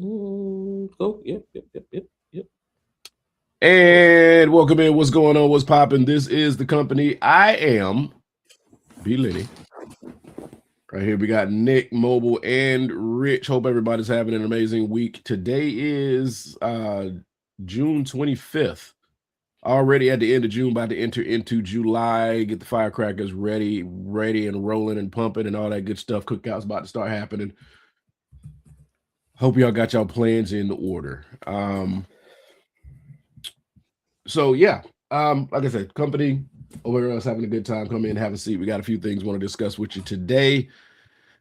Oh, yep. And welcome in. What's going on? What's popping? This is the company. I am B. Lenny. Right here, we got Nick, Mobile, and Rich. Hope everybody's having an amazing week. Today is June 25th. Already at the end of June, about to enter into July. Get the firecrackers ready and rolling and pumping and all that good stuff. Cookout's about to start happening. Hope y'all got y'all plans in order. So yeah, like I said, company over else having a good time. Come in, have a seat. We got a few things we want to discuss with you today,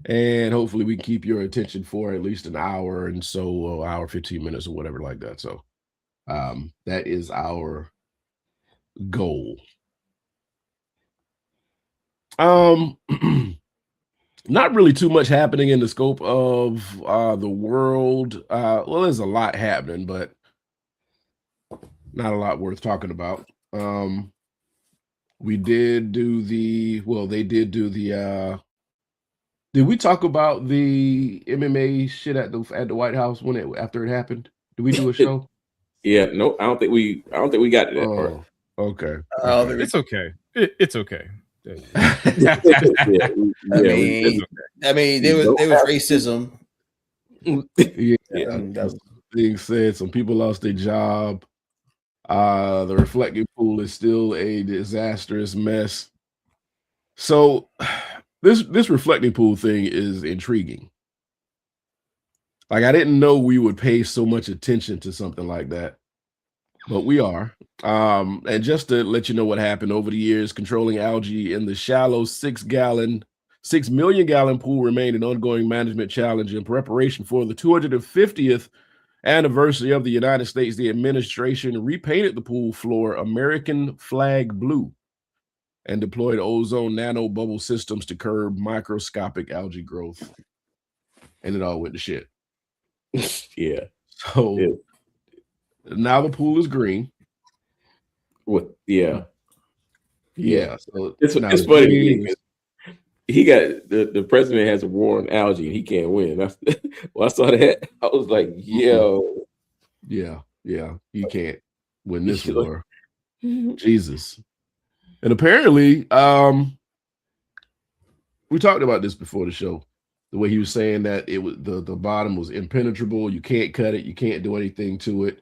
and hopefully we can keep your attention for at least an hour and so, hour 15 minutes or whatever like that. So that is our goal. Not really too much happening in the scope of the world. Well, there's a lot happening, but not a lot worth talking about. We did do they did do the did we talk about the MMA shit at the White House after it happened? Did we do a show? Yeah, no, I don't think we got to that part. Okay. It's okay. It's okay. I mean, there was racism. Yeah, being said, some people lost their job. The reflecting pool is still a disastrous mess. So this reflecting pool thing is intriguing. Like, I didn't know we would pay so much attention to something like that, but we are. And just to let you know what happened over the years, controlling algae in the shallow 6 million gallon pool remained an ongoing management challenge. In preparation for the 250th anniversary of the United States, the administration repainted the pool floor American flag blue and deployed ozone nano bubble systems to curb microscopic algae growth. And it all went to shit. Yeah. So now the pool is green. Yeah. So it's funny. He got the president has a war on algae and he can't win. When I saw that, I was like, yo. Yeah, you can't win this war. Jesus. And apparently, we talked about this before the show. The way he was saying that it was the bottom was impenetrable. You can't cut it. You can't do anything to it.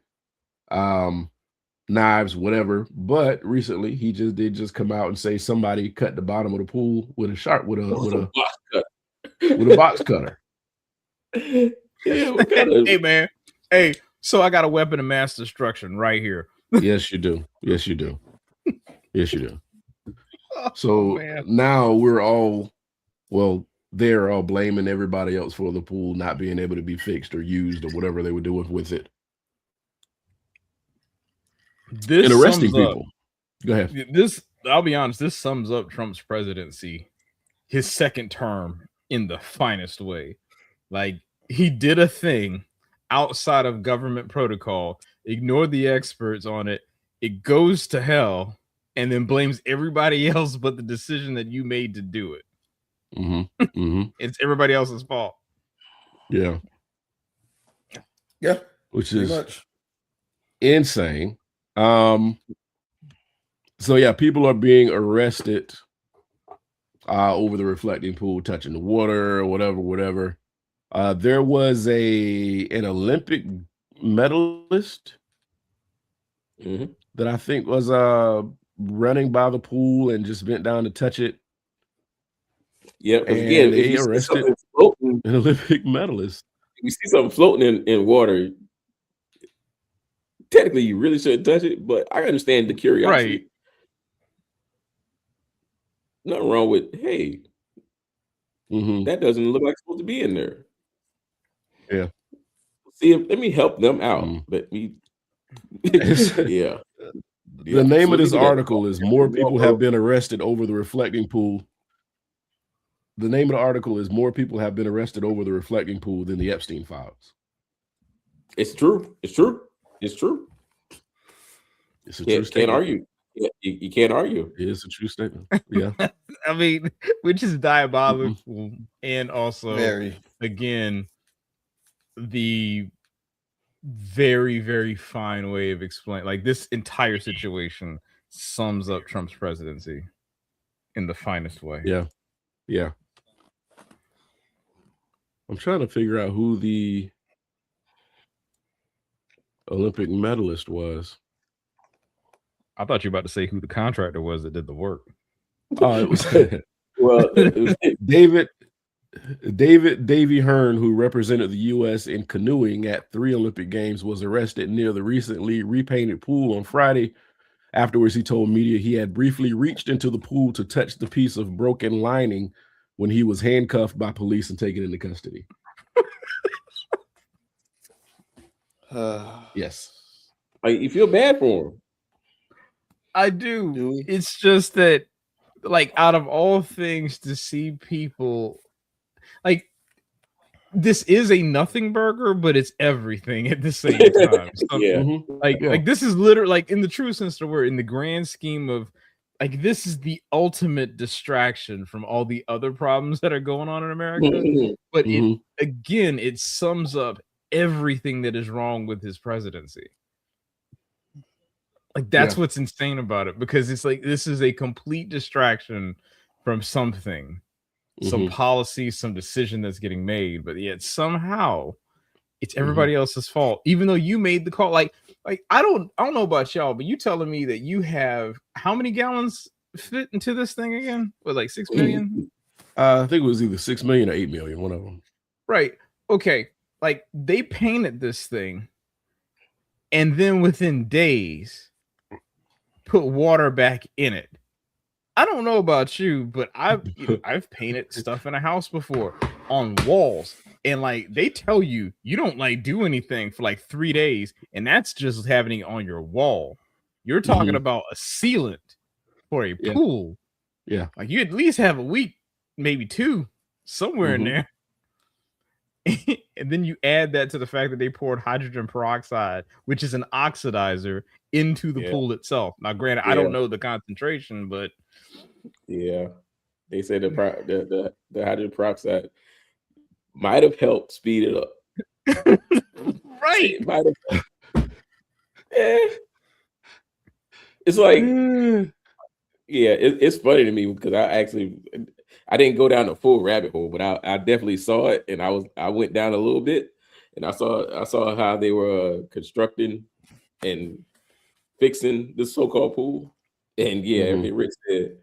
Knives, whatever. But recently, he did come out and say somebody cut the bottom of the pool with a box cutter. Hey man, hey. So I got a weapon of mass destruction right here. Yes, you do. So now we're all, they're all blaming everybody else for the pool not being able to be fixed or used or whatever they were doing with it. This and arresting people. Go ahead. I'll be honest, this sums up Trump's presidency, his second term, in the finest way. Like, he did a thing outside of government protocol, ignored the experts on it, it goes to hell, and then blames everybody else but the decision that you made to do it. It's everybody else's fault. Yeah, which is much insane. So yeah, people are being arrested over the reflecting pool, touching the water, or whatever. There was an Olympic medalist that I think was running by the pool and just bent down to touch it. Yeah, again, they arrested an Olympic medalist. If you see something floating in water, technically you really shouldn't touch it, but I understand the curiosity. Right. Nothing wrong with, hey, that doesn't look like it's supposed to be in there. Yeah. See, let me help them out. Let me. The name of this article is "More People Have Been Arrested Over the Reflecting Pool." The name of the article is "More People Have Been Arrested Over the Reflecting Pool Than the Epstein Files." It's true. It's a true statement. Can't argue. You can't argue. It is a true statement. Yeah. I mean, which is diabolical, and also again, the very, very fine way of explaining. Like this entire situation sums up Trump's presidency in the finest way. Yeah. Yeah. I'm trying to figure out who the Olympic medalist was. I thought you were about to say who the contractor was that did the work. It was Well, Davy Hearn, who represented the U.S. in canoeing at 3 Olympic Games, was arrested near the recently repainted pool on Friday. Afterwards, he told media he had briefly reached into the pool to touch the piece of broken lining when he was handcuffed by police and taken into custody. Yes. like you feel bad for him. I do. Do we? It's just that, like, out of all things, to see people like this is a nothing burger, but it's everything at the same time. Yeah. Mm-hmm. Like this is literally, like, in the true sense of the word, in the grand scheme of, like, this is the ultimate distraction from all the other problems that are going on in America. But it sums up everything that is wrong with his presidency. Like, that's what's insane about it, because it's like this is a complete distraction from something, some policy, some decision that's getting made, but yet somehow it's everybody else's fault, even though you made the call. Like I don't know about y'all, but you telling me that you have how many gallons fit into this thing again? What, like 6 million? I think it was either 6 million or 8 million, one of them. Right. Okay. Like, they painted this thing, and then within days put water back in it. I don't know about you, but I've painted stuff in a house before on walls, and like they tell you don't like do anything for like 3 days, and that's just happening on your wall. You're talking about a sealant for a pool. Yeah. Like, you at least have a week, maybe 2, somewhere in there. And then you add that to the fact that they poured hydrogen peroxide, which is an oxidizer, into the pool itself. Now, granted, I don't know the concentration, but they say the hydrogen peroxide might have helped speed it up. Right. It might have. It's like, it's funny to me because I didn't go down the full rabbit hole, but I definitely saw it, and I went down a little bit, and I saw how they were constructing and fixing this so-called pool, and Rick said,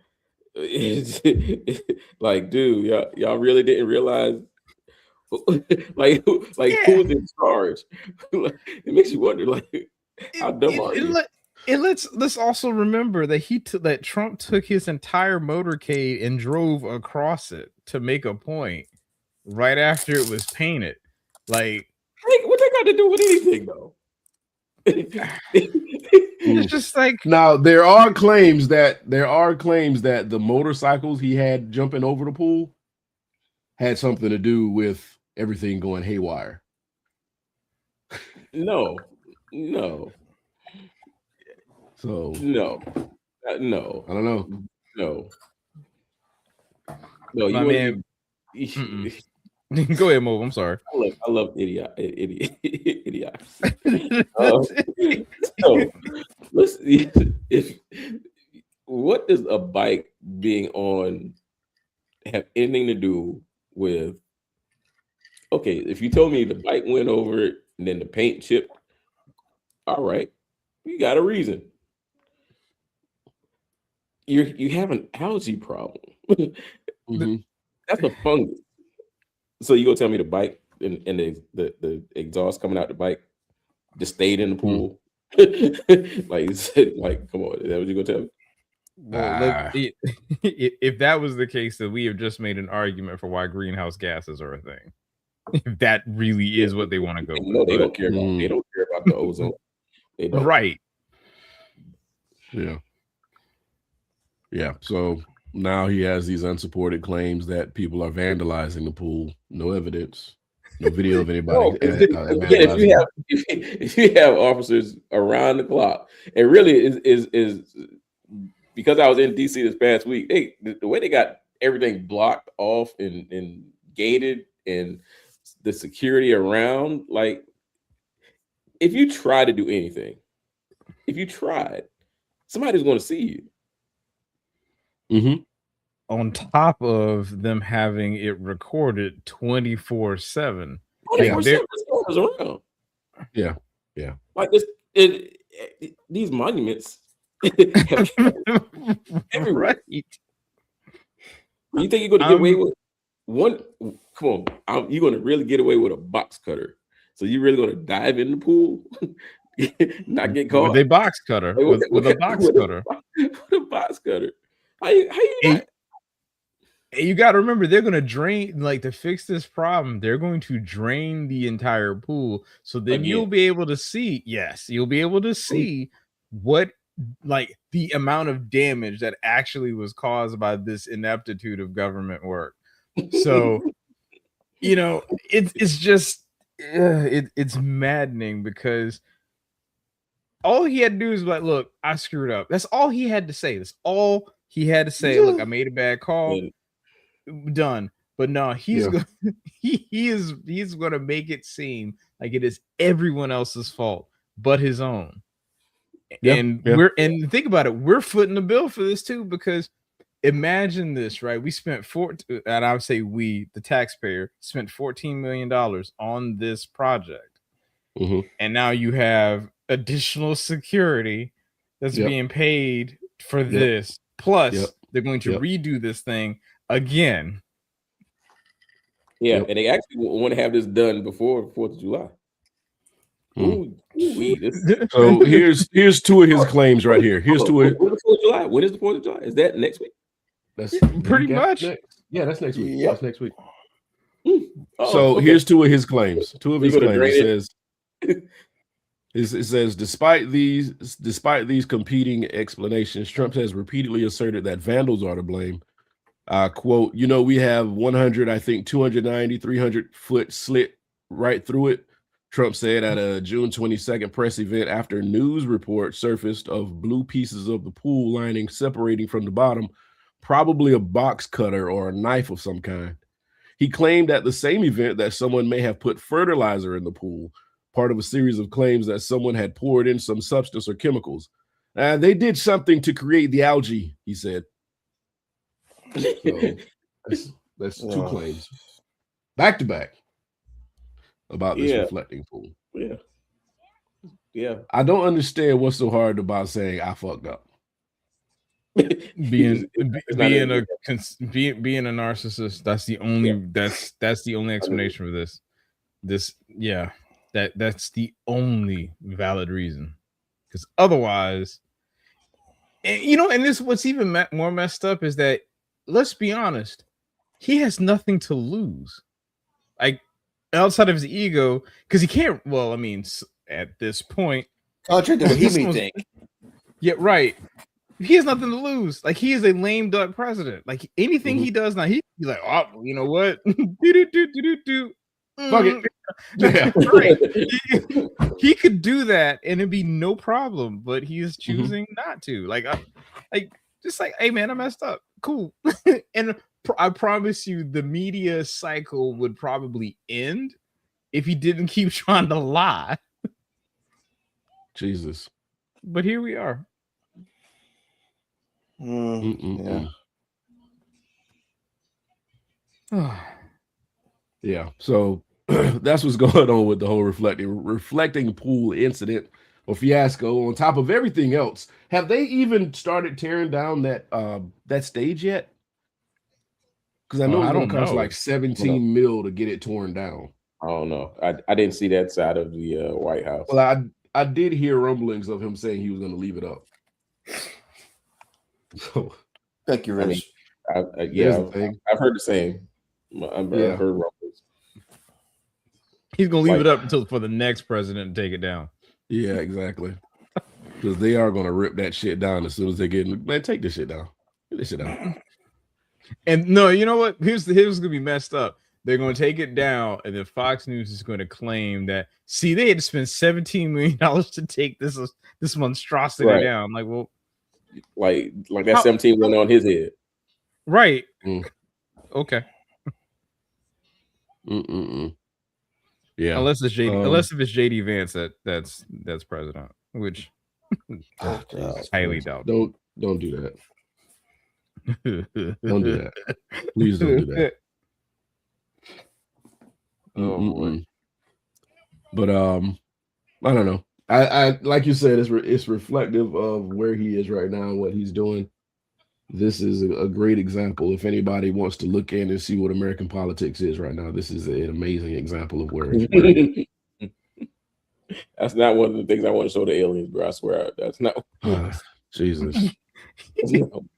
like, dude, y'all really didn't realize, like who's in charge? It makes you wonder, like, how dumb are you? And let's also remember that that Trump took his entire motorcade and drove across it to make a point right after it was painted. Like, what they got to do with anything, though? It's just like, now there are claims that the motorcycles he had jumping over the pool had something to do with everything going haywire. No. So no, I don't know. No. My man. Go ahead, Mo. I'm sorry. I love idiots. So what does a bike being on have anything to do with? Okay, if you told me the bike went over it and then the paint chipped, all right, you got a reason. You have an algae problem. That's a fungus. So you gonna tell me the bike and the exhaust coming out the bike just stayed in the pool? like, come on, is that what you gonna tell me? Well, if that was the case, then we have just made an argument for why greenhouse gases are a thing. If that really is what they want to go with. They don't care about. They don't care about the ozone. They don't. Right. Yeah. So now he has these unsupported claims that people are vandalizing the pool. No evidence, no video of anybody. If you have officers around the clock, it really is because I was in DC this past week. The way they got everything blocked off and gated, and the security around, like, if you try to do anything, somebody's going to see you. Mm-hmm. On top of them having it recorded 24/7. 24/7 around. Yeah. Like this, these monuments everywhere. Right. You think you're going to get away with one? Come on, you're going to really get away with a box cutter. So you're really going to dive in the pool, not get caught? With a box cutter. With a box cutter. With a box cutter. How you not? You got to remember, they're going to drain, like, to fix this problem, they're going to drain the entire pool. So then you'll be able to see, you'll be able to see what, like, the amount of damage that actually was caused by this ineptitude of government work. So, you know, it's just, it's maddening, because all he had to do is like, look, I screwed up. That's all he had to say. That's all he had to say. Look, I made a bad call. Done. But no, he's gonna make it seem like it is everyone else's fault but his own. And think about it, we're footing the bill for this too, because imagine this, right? We spent and I would say we, the taxpayer, spent $14 million on this project. Mm-hmm. And now you have additional security that's being paid for this. Plus, they're going to redo this thing again. Yeah, and they actually want to have this done before 4th of July. So here's two of his claims right here. Here's two of when is the 4th of July? When is the 4th of July? Is that next week? That's pretty much. Yeah, that's next week. Yep. That's next week. Here's two of his claims. Two of his claims. It says, despite these competing explanations, Trump has repeatedly asserted that vandals are to blame. Quote, we have 100, I think 290, 300 foot slit right through it, Trump said at a June 22nd press event after news reports surfaced of blue pieces of the pool lining separating from the bottom, probably a box cutter or a knife of some kind. He claimed at the same event that someone may have put fertilizer in the pool, part of a series of claims that someone had poured in some substance or chemicals. They did something to create the algae, he said. So that's two claims back to back about this reflecting pool. Yeah. I don't understand what's so hard about saying I fucked up. Being a narcissist. That's the only that's the only explanation for this. That's the only valid reason. Because otherwise, and this what's even more messed up is that, let's be honest, he has nothing to lose, like outside of his ego, because he can't. Well, I mean, at this point, contrary to what he may think. Yeah, right. He has nothing to lose. Like, he is a lame duck president. Like, anything he does now, he's like, oh, you know what? Fuck it. Yeah. Right. He could do that and it'd be no problem, but he is choosing not to. Like, just like, hey man, I messed up. Cool. And I promise you, the media cycle would probably end if he didn't keep trying to lie. Jesus. But here we are. Yeah. So that's what's going on with the whole reflecting pool incident or fiasco. On top of everything else, have they even started tearing down that stage yet? Because I know it's going to cost like 17 mil to get it torn down. I don't know. I didn't see that side of the White House. Well, I did hear rumblings of him saying he was going to leave it up. So, thank you, Rich. I've heard the same. I've heard rumblings. He's gonna leave it up until for the next president to take it down. Yeah, exactly. Because they are gonna rip that shit down as soon as they take this shit down. Get this shit down. And no, you know what? Here's gonna be messed up. They're gonna take it down, and then Fox News is going to claim that they had to spend $17 million to take this monstrosity down. Like, well. Like that 17 went on his head. Right. Okay. Yeah. Unless it's JD, unless if it's JD Vance that's president, which Oh, God. highly doubt. Don't do that. Don't do that. Please don't do that. Oh boy. But I don't know. I like you said, it's reflective of where he is right now and what he's doing. This is a great example. If anybody wants to look in and see what American politics is right now, this is an amazing example of where That's not one of the things I want to show the aliens, bro. I swear, that's not. Jesus.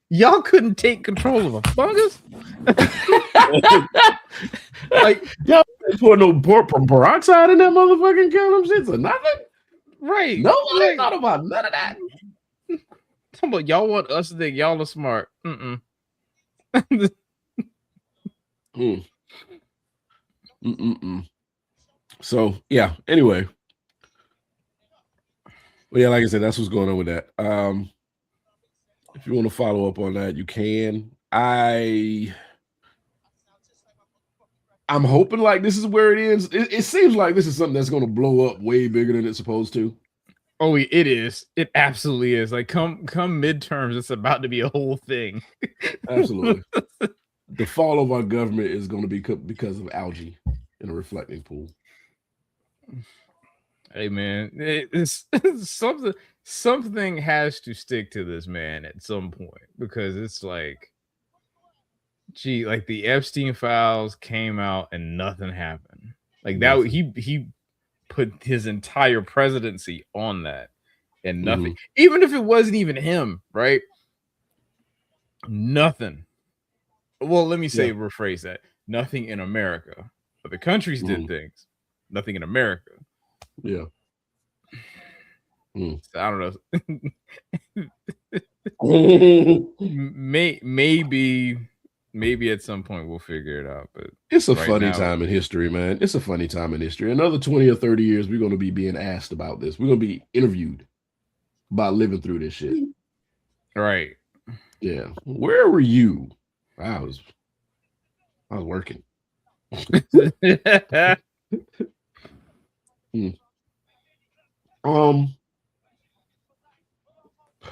Y'all couldn't take control of a fungus? Like, y'all pour no peroxide in that motherfucking kill them shits or nothing? Right. Nobody thought about none of that. But y'all want us to think y'all are smart. So yeah, anyway. Well, yeah, like I said, that's what's going on with that. If you want to follow up on that, you can. I'm hoping like this is where it ends. It seems like this is something that's going to blow up way bigger than it's supposed to. Oh, it is. It absolutely is. Like come midterms, it's about to be a whole thing. Absolutely. The fall of our government is going to be because of algae in a reflecting pool. Hey man, it's something has to stick to this man at some point, because it's like, gee, like the Epstein files came out and nothing happened. Like that, he put his entire presidency on that and nothing. Even if it wasn't even him, right? Nothing. Well, let me rephrase that. Nothing in America. But the countries did things. Nothing in America. Yeah. So I don't know. maybe at some point we'll figure it out. But it's a funny time in history, man. It's a funny time in history. Another 20 or 30 years, we're going to be being asked about this. We're going to be interviewed about living through this shit. Right. Yeah. Where were you? I was working.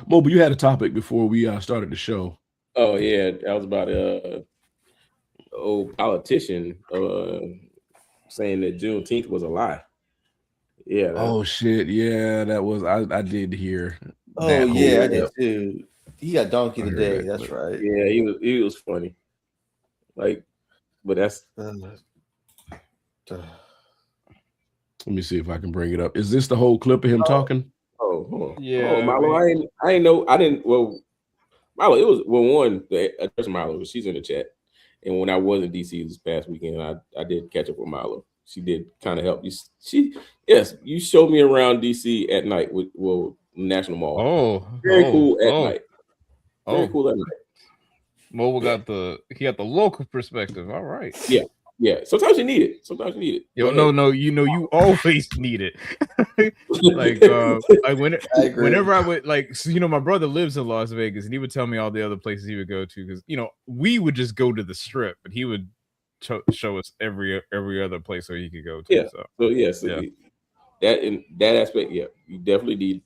Mobile, you had a topic before we started the show. Oh yeah, that was about old politician saying that Juneteenth was a lie. Yeah. Oh shit. Yeah, that was I did hear. Oh yeah, I did too. He got donkey today. That's right. Yeah, he was funny. Like, but that's. Let me see if I can bring it up. Is this the whole clip of him talking? Oh, yeah. Oh, Milo, I ain't know. I didn't. Well, Milo, it was one. Milo, she's in the chat, and when I was in DC this past weekend, I did catch up with Milo. She did kind of help you. You showed me around DC at night with National Mall. Oh, very cool at night. Very cool at night. Mobile got the local perspective. All right. Yeah. Sometimes you need it. Yo, no. You always need it. Whenever I would my brother lives in Las Vegas, and he would tell me all the other places he would go to, because we would just go to the Strip, but he would show us every other place where he could go to. Yeah. So that in that aspect, you definitely need.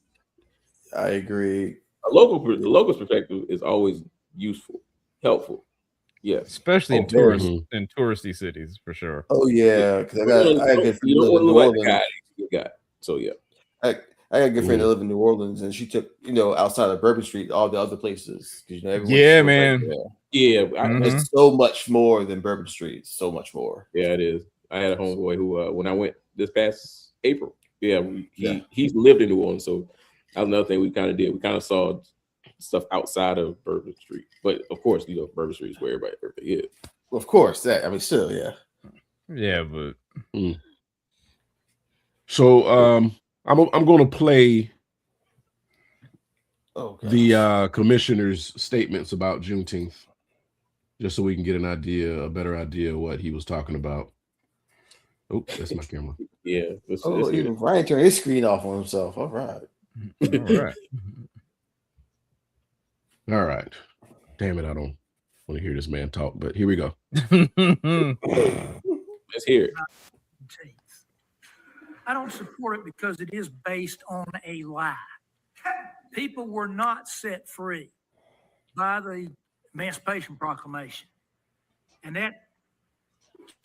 I agree. The local's perspective is always useful, helpful. Yeah, especially in touristy cities for sure. Oh yeah, because I got a good friend in New Orleans. So yeah, I got a good friend that live in New Orleans, and she took outside of Bourbon Street all the other places. Yeah, man. It's so much more than Bourbon Street. So much more. Yeah, it is. I had a homeboy who, when I went this past April, he's lived in New Orleans, so that was another thing we kind of did. We kind of saw stuff outside of Bourbon Street, but of course, Bourbon Street is where everything is. Well, of course, still, but so I'm going to play the commissioner's statements about Juneteenth, just so we can get a better idea of what he was talking about. Oh, that's my camera. Yeah. Even Ryan turned his screen off on himself. All right. All right. Damn it, I don't want to hear this man talk, but here we go. Let's hear it. I don't support it because it is based on a lie. People were not set free by the Emancipation Proclamation. And that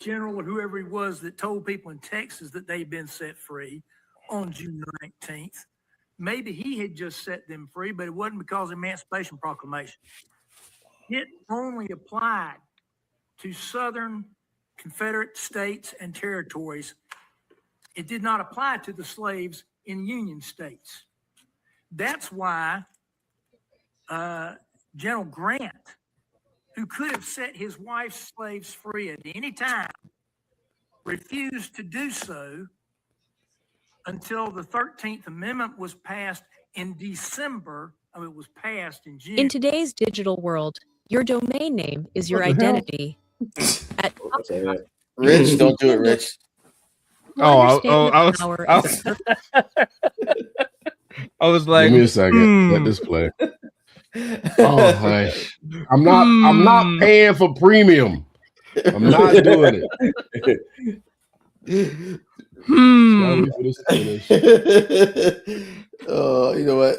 general or whoever he was that told people in Texas that they'd been set free on June 19th, maybe he had just set them free, but it wasn't because of the Emancipation Proclamation. It only applied to Southern Confederate states and territories. It did not apply to the slaves in Union states. That's why General Grant, who could have set his wife's slaves free at any time, refused to do so until the 13th Amendment was passed in December. It was passed in June. In today's digital world, your domain name is your What the hell? identity. Rich, don't do it, Rich. I was like, Give me a second. Let this play. Oh, hush. I'm not paying for premium. I'm not doing it. Gotta wait for this to finish. You know what?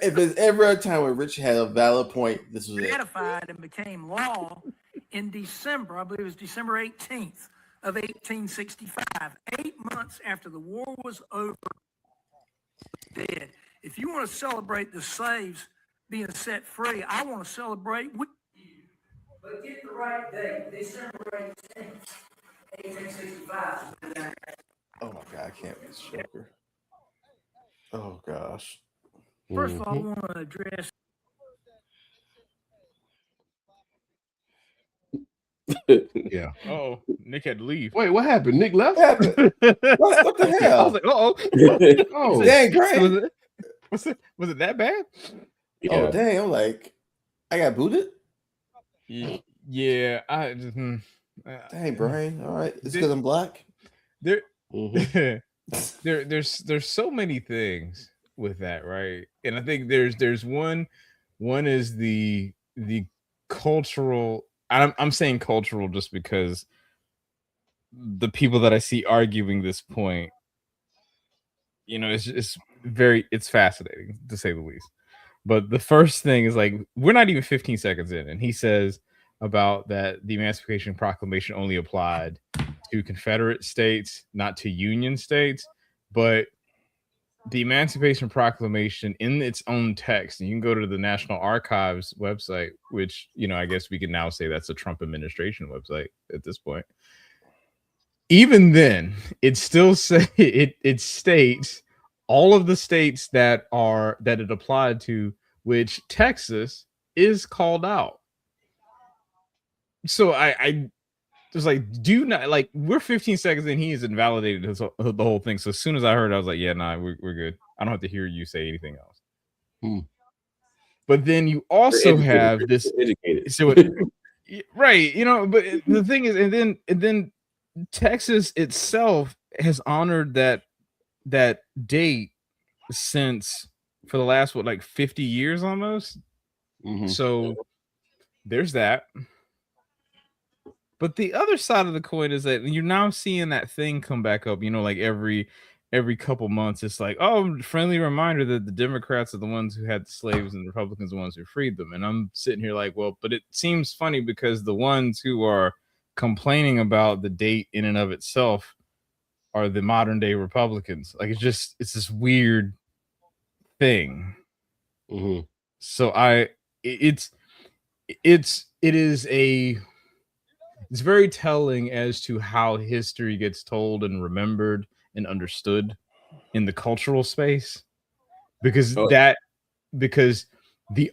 If there's ever a time where Rich had a valid point, this was it. Ratified and became law in December, I believe it was December 18th of 1865, 8 months after the war was over, dead. If you want to celebrate the slaves being set free, I want to celebrate with you. But get the right date, December 18th, 1865. Oh my God, I can't be this joker. Oh gosh. First of all, I want to address. Yeah. oh, Nick had to leave. Wait, what happened? Nick left? What happened? What the hell? I was like, oh, Oh, Dang, great. was it that bad? Oh, dang. I'm like, I got booted? Yeah, I just, Dang, Brian. All right. It's because I'm black? there, Mhm. there's so many things with that, right? And I think there's one is the cultural. I'm saying cultural just because the people that I see arguing this point, it's fascinating to say the least. But the first thing is, like, we're not even 15 seconds in, and he says about that the Emancipation Proclamation only applied to Confederate states, not to Union states. But the Emancipation Proclamation in its own text, and you can go to the National Archives website, which, I guess we can now say that's a Trump administration website at this point. Even then, it still it states all of the states that it applied to, which Texas is called out. So I was like, do not, like, we're 15 seconds in, he has invalidated the whole thing. So as soon as I heard it, I was like, yeah, nah, we're good. I don't have to hear you say anything else. But then you also have this right, but the thing is, and then Texas itself has honored that date since for the last 50 years almost. So there's that. But the other side of the coin is that you're now seeing that thing come back up, like every couple months. It's like, oh, friendly reminder that the Democrats are the ones who had the slaves and the Republicans are the ones who freed them. And I'm sitting here like, well, but it seems funny because the ones who are complaining about the date in and of itself are the modern day Republicans. Like, it's this weird thing. So it's very telling as to how history gets told and remembered and understood in the cultural space, because the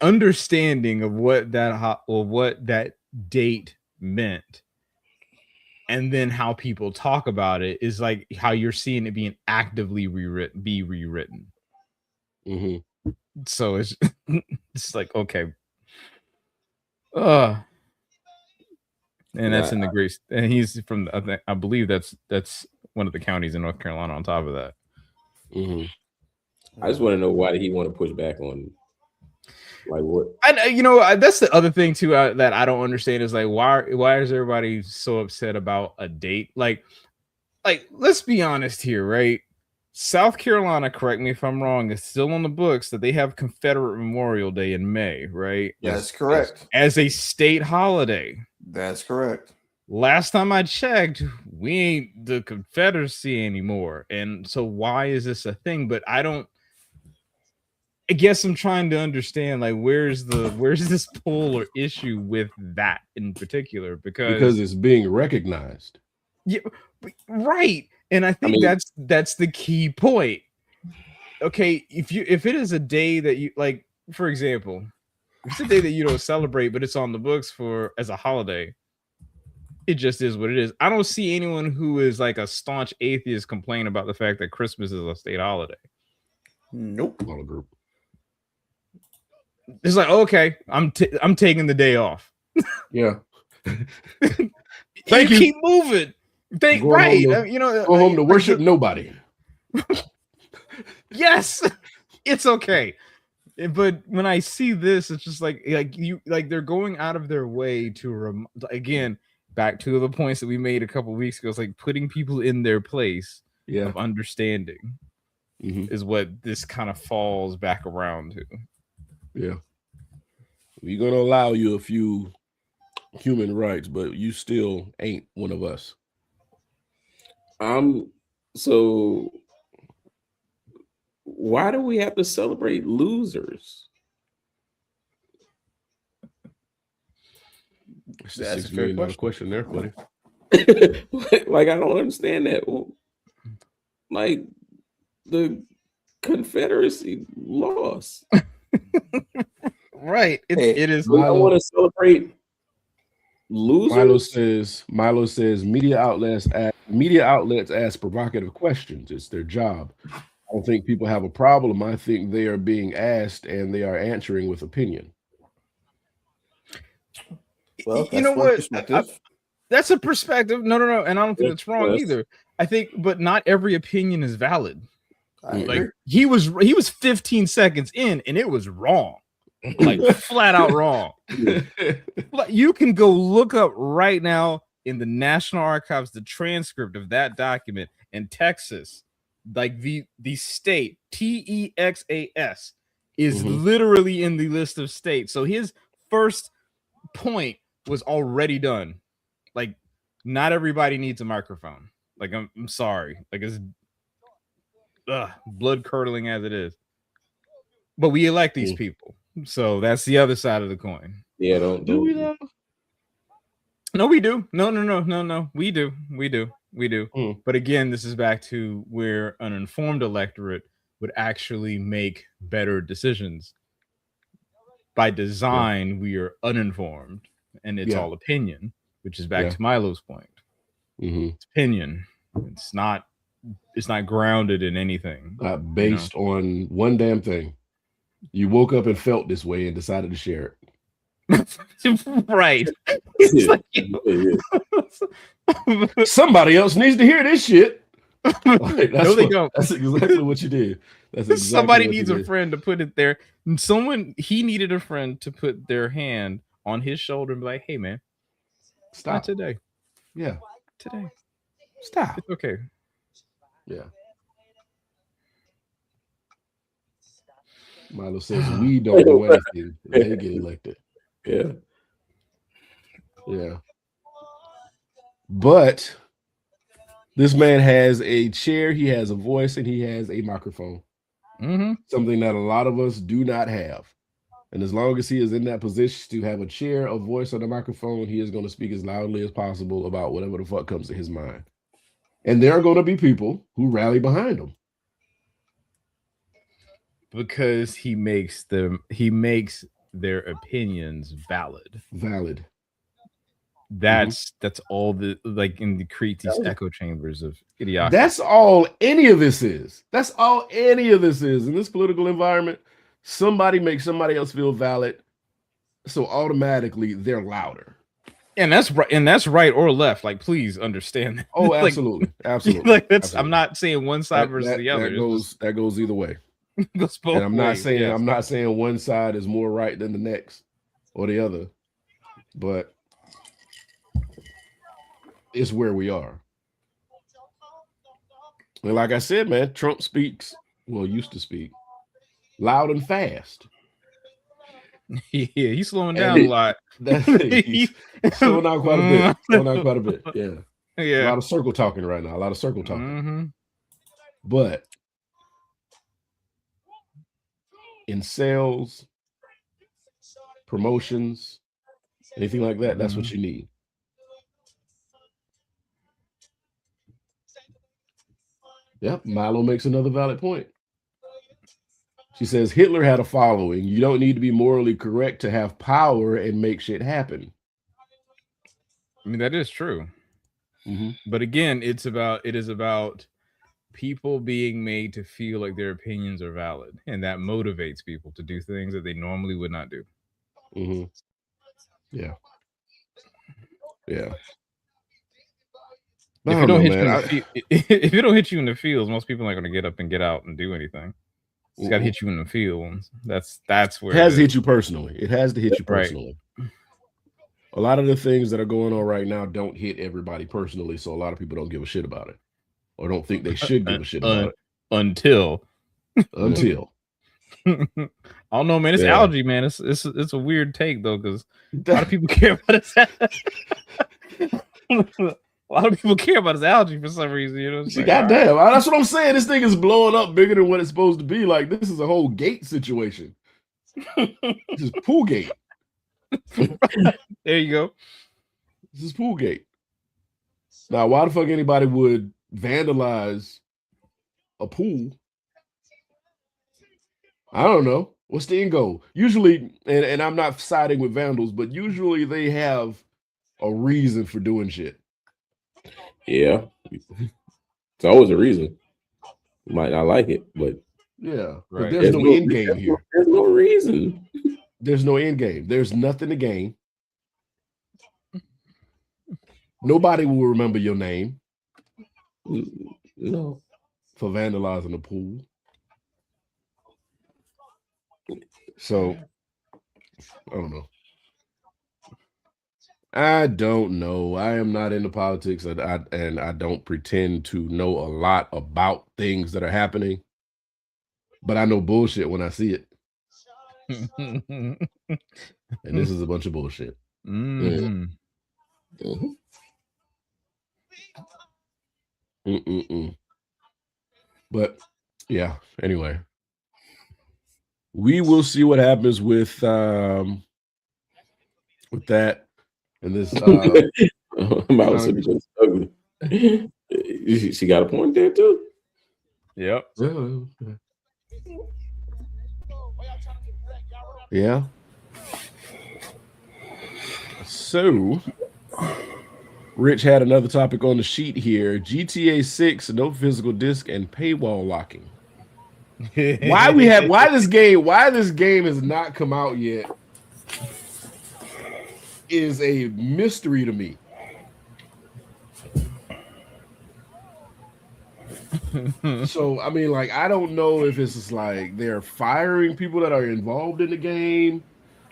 understanding of what that date meant, and then how people talk about it is like how you're seeing it being actively rewritten. So it's like, okay. And that's in the Greece, and he's from, I believe that's one of the counties in North Carolina on top of that. I just want to know, why did he want to push back on, like, what? That's the other thing too that I don't understand is, like, why is everybody so upset about a date? Like, like, let's be honest here, right? South Carolina, correct me if I'm wrong, is still on the books that they have Confederate Memorial Day in May, right? That's correct. As a state holiday. That's correct. Last time I checked, we ain't the Confederacy anymore. And so why is this a thing? But I guess I'm trying to understand, like, where's this pull or issue with that in particular? Because it's being recognized. Yeah, right. And I think that's the key point. Okay, if it is a day that you like, for example, if it's a day that you don't celebrate, but it's on the books for as a holiday, it just is what it is. I don't see anyone who is like a staunch atheist complain about the fact that Christmas is a state holiday. Nope. All group. It's like, okay, I'm taking the day off. Yeah. Thank you. Keep moving. Right. Go home to worship nobody. Yes, it's okay. But when I see this, it's just like they're going out of their way to again, back to the points that we made a couple weeks ago. It's like putting people in their place of understanding is what this kind of falls back around to. Yeah. We're going to allow you a few human rights, but you still ain't one of us. So why do we have to celebrate losers? That's a $6 million question there, buddy. Like, I don't understand that. Like, the Confederacy lost. Right. It is. I want to celebrate losers. Milo says media outlets ask provocative questions. It's their job. I don't think people have a problem. I think they are being asked and they are answering with opinion. Well, you know what? That's a perspective. No. And I don't think it's wrong either. I think, but not every opinion is valid. Like he was 15 seconds in and it was wrong. Like flat out wrong. You can go look up right now in the National Archives the transcript of that document in Texas. Like the state Texas is literally in the list of states. So his first point was already done. Like, not everybody needs a microphone. Like, I'm sorry. Like, it's blood curdling as it is. But we elect these people. So that's the other side of the coin. Yeah, do we though? No, we do. No. We do. But again, this is back to where an informed electorate would actually make better decisions. By design, we are uninformed, and it's all opinion, which is back to Milo's point. It's opinion. It's not grounded in anything. Based on one damn thing. You woke up and felt this way and decided to share it. Right. Somebody else needs to hear this shit. Like, no, they don't. That's exactly what you did. Exactly somebody needs a friend to put it there. And he needed a friend to put their hand on his shoulder and be like, hey, man, stop. Not today. Yeah. Today. Stop. It's okay. Yeah. Milo says we don't do anything. They get elected. Yeah. Yeah. But this man has a chair, he has a voice, and he has a microphone. Something that a lot of us do not have. And as long as he is in that position to have a chair, a voice, and a microphone, he is going to speak as loudly as possible about whatever the fuck comes to his mind. And there are going to be people who rally behind him. Because he makes their opinions valid. That's all the create these echo chambers of idiocracy. That's all any of this is. In this political environment. Somebody makes somebody else feel valid, so automatically they're louder. And that's right. And that's right or left. Like, please understand that. Oh, absolutely, absolutely. Like that's. Absolutely. I'm not saying one side versus the other. That goes either way. Goes both and I'm not ways, saying yes. I'm not saying one side is more right than the next or the other, but it's where we are. And like I said, man, Trump used to speak loud and fast. Yeah, he's slowing down a lot. He's slowing down quite a bit. Yeah. A lot of circle talking right now. A lot of circle talking. Mm-hmm. But in sales, promotions, anything like that, that's what you need. Yep, Milo makes another valid point. She says Hitler had a following. You don't need to be morally correct to have power and make shit happen. I mean, that is true. Mm-hmm. But again, it is about people being made to feel like their opinions are valid, and that motivates people to do things that they normally would not do. Mm-hmm. Yeah. If it don't hit you in the fields, most people aren't going to get up and get out and do anything. It's got to hit you in the fields. That's where it has to hit you personally. It has to hit you Right. personally. A lot of the things that are going on right now don't hit everybody personally, so a lot of people don't give a shit about it, or don't think they should give a shit about it until. I don't know, man. It's algae, man. It's a weird take though, because a lot of people care about it. A lot of people care about his algae for some reason, you know. See, goddamn, that's what I'm saying. This thing is blowing up bigger than what it's supposed to be. Like, this is a whole gate situation. This is pool gate. There you go. This is pool gate. Now, why the fuck anybody would vandalize a pool? I don't know. What's the end goal? Usually, and I'm not siding with vandals, but usually they have a reason for doing shit. Yeah, it's always a reason. You might not like it, but yeah, right. There's no end game here. There's no reason. There's no end game. There's nothing to gain. Nobody will remember your name. No, for vandalizing the pool. So I don't know. I am not into politics, and I don't pretend to know a lot about things that are happening, but I know bullshit when I see it. And this is a bunch of bullshit. Mm-hmm. But yeah, anyway, we will see what happens with that. And this ugly. She got a point there too. Yep. Yeah. So Rich had another topic on the sheet here. GTA 6, no physical disc and paywall locking. Why this game has not come out yet is a mystery to me. So I mean, like, I don't know if it's just like they're firing people that are involved in the game.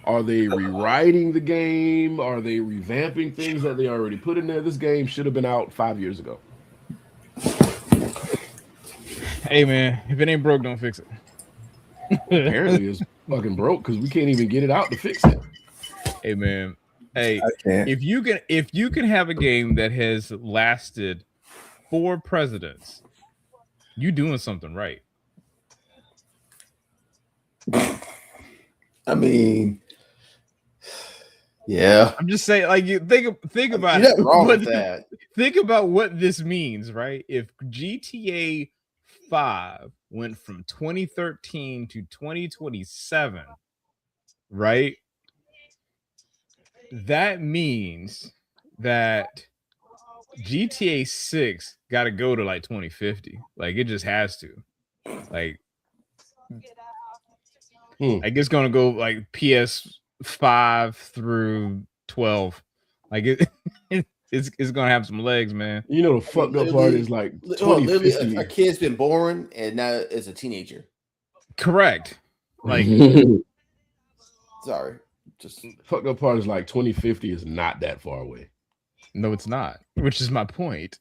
Are they rewriting the game? Are they revamping things that they already put in there? This game should have been out 5 years ago. Hey man, if it ain't broke, don't fix it. Apparently it's fucking broke because we can't even get it out to fix it. Hey man, if you can have a game that has lasted 4 presidents, you doing something right. I mean, yeah. I'm just saying, like, you think about You're not wrong with that. Think about what this means, right? If GTA 5 went from 2013 to 2027, right? That means that GTA 6 got to go to like 2050. Like, it just has to. Like it's gonna go like PS5 through 12. Like it's gonna have some legs, man. You know, the fucked up part is like literally a kid's been born and now it's a teenager. Correct. Like sorry. Just fucked up part is like 2050 is not that far away. No, it's not, which is my point.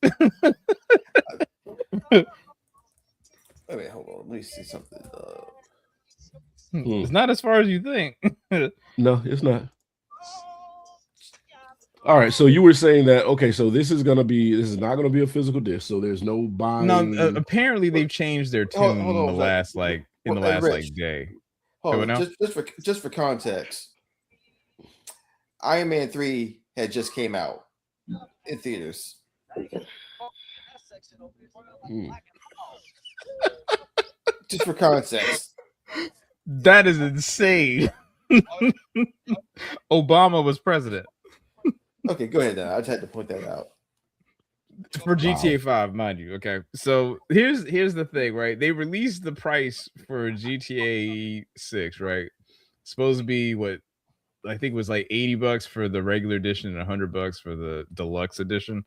Wait, hold on. Let me see something. It's not as far as you think. No, it's not. All right, so you were saying that okay, so this is not gonna be a physical disc, so there's no buying. No, apparently they've changed their tune Hold on, in the last day. Hold on, just for context, Iron Man 3 had just came out in theaters. Just for context. That is insane. Obama was president. Okay, go ahead now. I just had to point that out. For GTA 5, mind you. Okay. So here's the thing, right? They released the price for GTA 6, right? Supposed to be what I think was like $80 for the regular edition and $100 for the deluxe edition.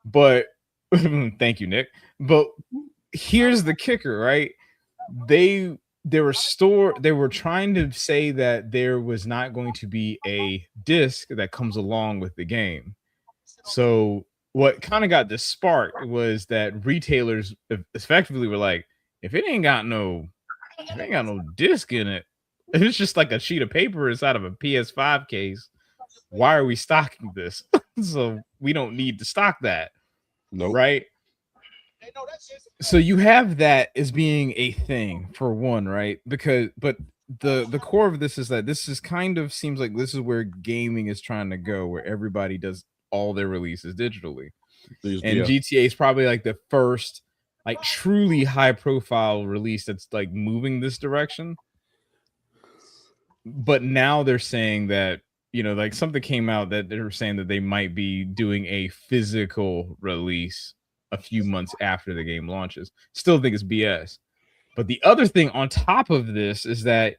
But thank you, Nick. But here's the kicker, right? They were trying to say that there was not going to be a disc that comes along with the game. So what kind of got this spark was that retailers effectively were like, if it ain't got no disc in it, if it's just like a sheet of paper inside of a PS5 case, why are we stocking this? So we don't need to stock that. Nope. Right? So you have that as being a thing for one, right? But the core of this is that this is kind of seems like this is where gaming is trying to go, where everybody does all their releases digitally. And GTA is probably like the first like truly high profile release that's like moving this direction. But now they're saying that, like something came out that they were saying that they might be doing a physical release a few months after the game launches. Still think it's BS. But the other thing on top of this is that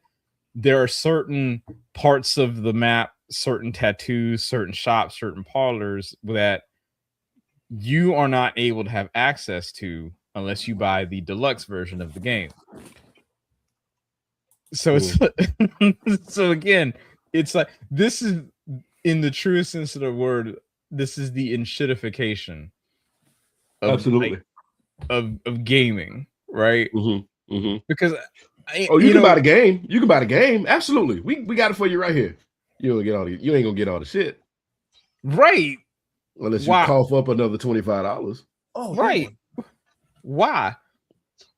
there are certain parts of the map, certain tattoos, certain shops, certain parlors that you are not able to have access to unless you buy the deluxe version of the game. So it's so again, it's like this is in the truest sense of the word, this is the enshittification absolutely of gaming, right? Because you can buy the game. You can buy the game. Absolutely. We got it for you right here. You ain't gonna get all the shit. Right. Unless you cough up another $25. Oh, right. Yeah. Why?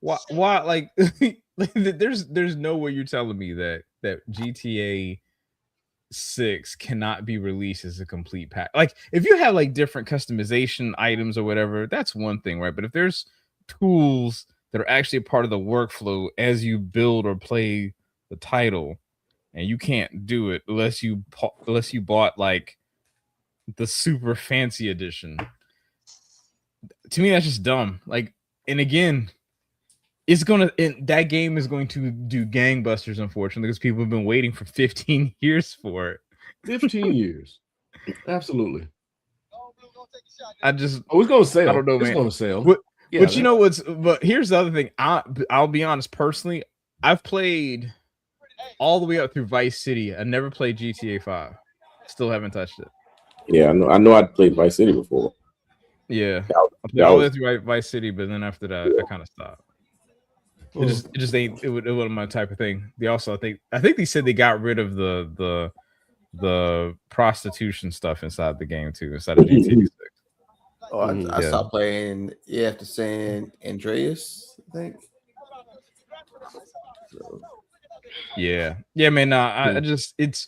Like there's no way you're telling me that GTA 6 cannot be released as a complete pack. Like if you have like different customization items or whatever, that's one thing, right? But if there's tools that are actually a part of the workflow as you build or play the title, and you can't do it unless you bought like the super fancy edition. To me, that's just dumb. Like, and again, that game is going to do gangbusters, unfortunately, because people have been waiting for 15 years for it. 15 years. Absolutely. It's gonna sell. I don't know, it's man. Gonna sell. But you know but here's the other thing. I'll be honest, personally, I've played all the way up through Vice City. I never played GTA 5. Still haven't touched it. Yeah, I know I'd played Vice City before. Yeah. I played all the way through Vice City, but then after that, I kind of stopped. It just ain't it wasn't my type of thing. They also I think they said they got rid of the prostitution stuff inside the game too, inside of GTA 6. Oh, I stopped playing after San Andreas, I think. So. Yeah, man. Nah, I just it's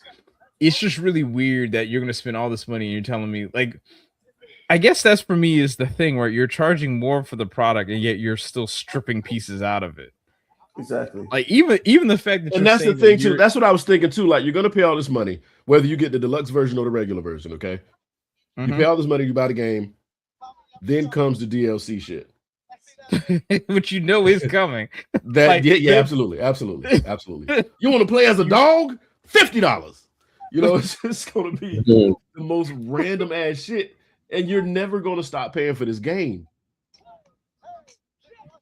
just really weird that you're gonna spend all this money and you're telling me like. I guess that's for me is the thing where you're charging more for the product and yet you're still stripping pieces out of it. Exactly. Like even the fact that and that's the thing too. That's what I was thinking too. Like you're gonna pay all this money, whether you get the deluxe version or the regular version. Okay, you pay all this money, you buy the game, then comes the DLC shit, which is coming. Absolutely. You want to play as a dog? $50. It's just gonna be the most random ass shit. And you're never going to stop paying for this game.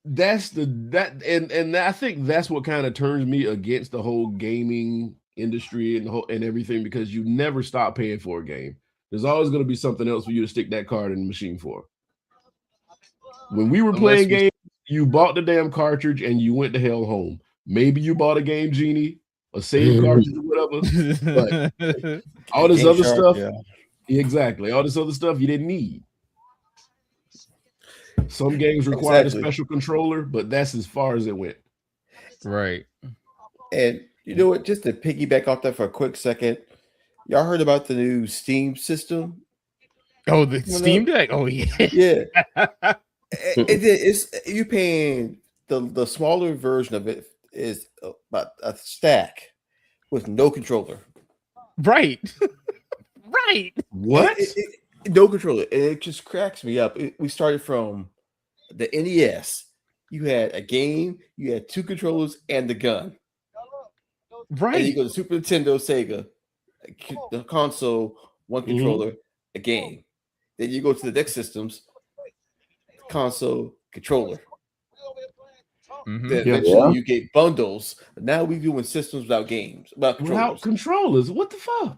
And I think that's what kind of turns me against the whole gaming industry and everything, because you never stop paying for a game. There's always going to be something else for you to stick that card in the machine for. When we were playing games, You bought the damn cartridge and you went the hell home. Maybe you bought a Game Genie, a save cartridge or whatever. But all this Game other Shark, stuff, yeah. exactly. All this other stuff you didn't need. Some games required Exactly. a special controller, but that's as far as it went. Right. And you know what? Just to piggyback off that for a quick second, y'all heard about the new Steam system? Oh, the Well, Steam Deck. Oh yeah. Yeah, it's you paying the smaller version of it is about a stack with no controller. Right. Right. What? No controller. And it just cracks me up. We started from the NES. You had a game, you had 2 controllers and the gun. And you Right. go to Super Nintendo, Sega, the console, 1 controller, a game. Then you go to the next systems, console, controller. Mhm. Then Yeah. eventually you get bundles. Now we doing systems without games, without controllers. Without controllers. What the fuck?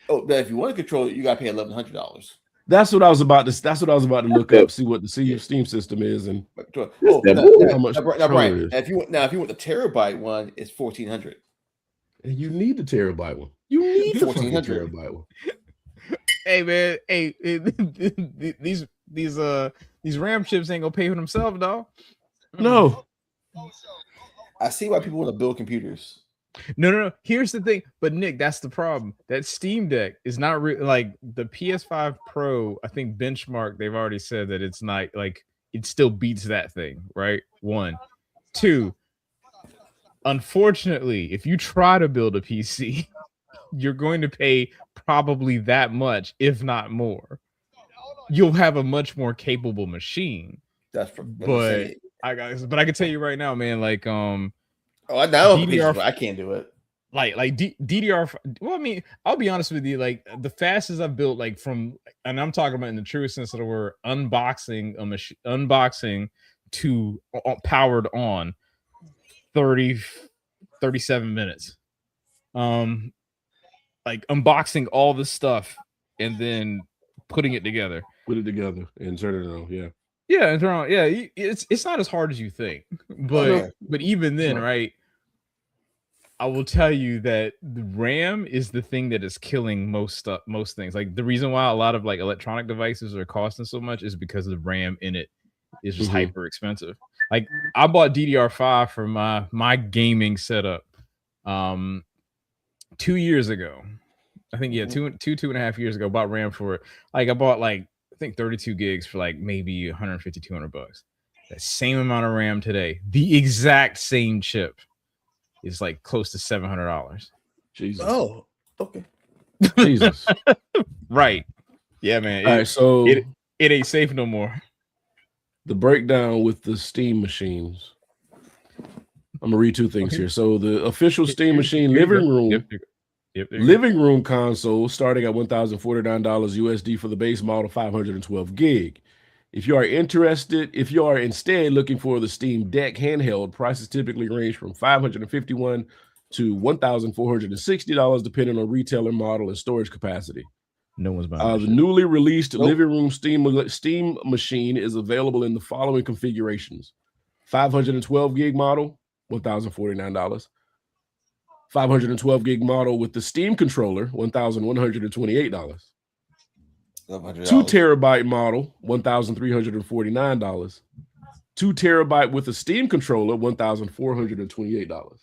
Oh, but if you want a controller, you gotta pay $1,100. That's what I was about to look up, see what the Steam system is, and Oh, how much now, controller Brian, it is. if you want the terabyte one, it's $1,400. And you need the terabyte one. You need the fucking 1400. terabyte one. Hey man. Hey, these RAM chips ain't gonna pay for themselves, dog. No. I see why people want to build computers. No. Here's the thing, but Nick, that's the problem. That Steam Deck is not like the PS5 Pro. I think benchmark. They've already said that it's not like it still beats that thing, right? 1, 2. Unfortunately, if you try to build a PC, you're going to pay probably that much, if not more. You'll have a much more capable machine. That's what I'm But saying. I can tell you right now, man. Like I know DDR I can't do it. DDR. Well, I mean, I'll be honest with you. Like the fastest I've built, like from, and I'm talking about in the true sense of the word, unboxing a machine, unboxing to powered on, 37 minutes. Like unboxing all the stuff and then putting it together. Put it together and turn it on. Yeah. Yeah, and turn on. Yeah, it's not as hard as you think, but Okay. but even then, Sure. right? I will tell you that the RAM is the thing that is killing most things. Like the reason why a lot of like electronic devices are costing so much is because the RAM in it is just Mhm. hyper expensive. Like I bought DDR5 for my gaming setup 2 years ago. I think two and a half years ago. Bought RAM for it. Like I bought like I think 32 gigs for like maybe 150, $200. That same amount of RAM today, the exact same chip is like close to $700. Jesus. Oh, okay. Jesus. Right. Yeah, man. All right. So it ain't safe no more. the breakdown with the Steam machines. I'm gonna read 2 things here. So the official Steam machine living room. Yep, there you go. Living room console starting at $1,049 USD for the base model, 512 gig. If you are instead looking for the Steam Deck handheld, prices typically range from $551 to $1,460, depending on retailer model and storage capacity. No one's buying The that shit. newly released Nope. living room Steam machine is available in the following configurations: 512 gig model, $1,049. 512 gig model with the Steam controller, $1,128. $1,200. 2 terabyte model, $1,349. 2 terabyte with a Steam controller, $1,428.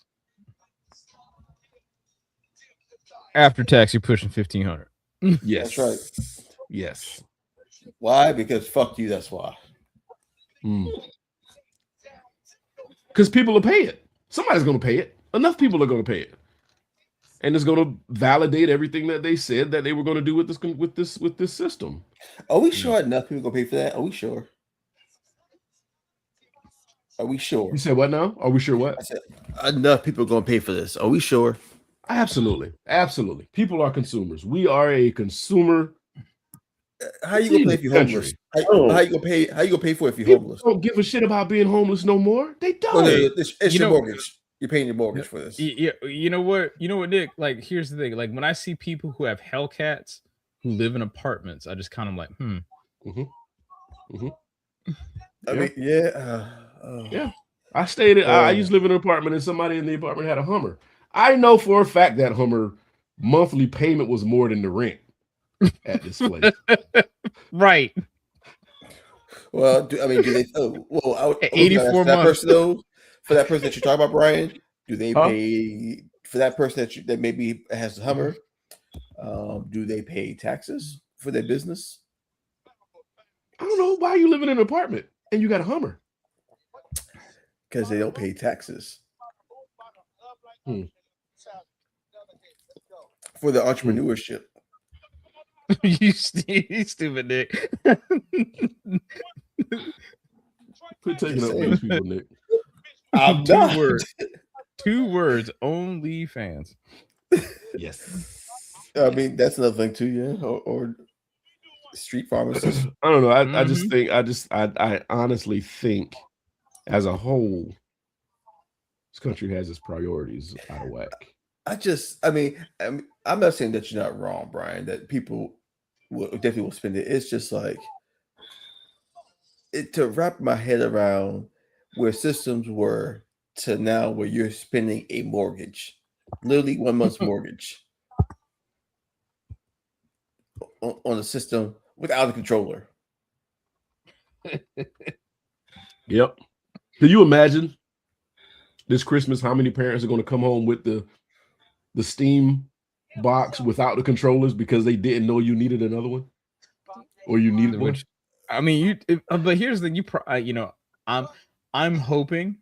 After tax, you're pushing 1,500. Yes, That's right. Yes. Why? Because fuck you. That's why. Because people will pay it. Somebody's going to pay it. Enough people are going to pay it, and it's going to validate everything that they said that they were going to do with this system. Are we sure enough people gonna pay for that? Are we sure? Are we sure? You said what now? Are we sure what? I said enough people gonna pay for this. Are we sure? Absolutely. People are consumers. We are a consumer. How you gonna pay if you're homeless? How you gonna pay? How you gonna pay for it if you're People homeless? don't give a shit about being homeless no more. They don't. Oh, no, it's You your know- mortgage. You're paying your mortgage for this. Yeah, you know what, Nick? Like, here's the thing. Like, when I see people who have Hellcats who live in apartments, I just kind of like, I mean, yeah. Yeah. I stayed at, I used to live in an apartment and somebody in the apartment had a Hummer. I know for a fact that Hummer monthly payment was more than the rent at this place. Right. Well, do they? Well, I was gonna ask 84 for that months. person though. For that person that you're talking about, Brian, do they Huh? pay for that person that maybe has a Hummer? Do they pay taxes for their business? I don't know why you live in an apartment and you got a Hummer. Because they don't pay taxes for the entrepreneurship. you stupid Nick. Quit taking up these people, Nick. I'm Two not. words. 2 words. Only fans. Yes. I mean, that's another thing too, yeah. Or street pharmacists. I don't know. I just think I honestly think as a whole, this country has its priorities out of whack. I mean, I'm not saying that you're not wrong, Brian, that people definitely will spend it. It's just like to wrap my head around where systems were to now where you're spending a mortgage, literally 1 month's mortgage on a system without a controller. Yep. Can you imagine this Christmas how many parents are going to come home with the Steam box without the controllers because they didn't know you needed another one or you needed one? I mean, but here's the I'm hoping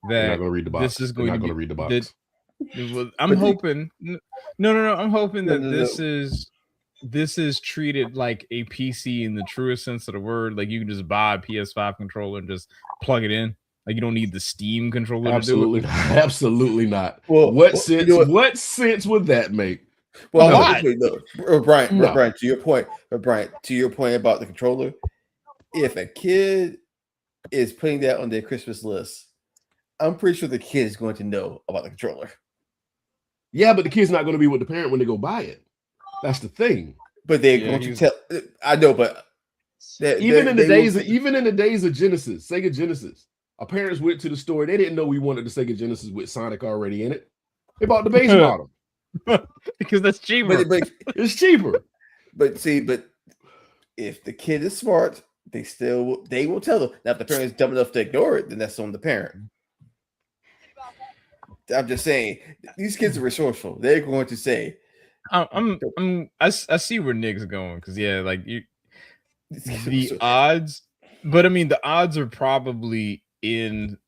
They're that not going to read the box. this is They're going not to going to be read the box. I'm hoping. No. I'm hoping that No. this is treated like a PC in the truest sense of the word. Like you can just buy a PS5 controller and just plug it in. Like you don't need the Steam controller Absolutely, to do it. Absolutely not. Well, what well, sense? you know what sense would that make? Well, No. Brian, No. Brian, to your point, about the controller, if a kid is putting that on their Christmas list, I'm pretty sure the kid is going to know about the controller. Yeah, but the kid's not going to be with the parent when they go buy it. That's the thing. But they're going to tell. I know, but even in the days of Genesis, Sega Genesis, our parents went to the store. They didn't know we wanted the Sega Genesis with Sonic already in it. They bought the base model because that's cheaper. But it's cheaper. But if the kid is smart, they will tell them. Now, if the parent is dumb enough to ignore it, then that's on the parent. I'm just saying, these kids are resourceful. They're going to say, I see where Nick's going because like the odds, but I mean the odds are probably in.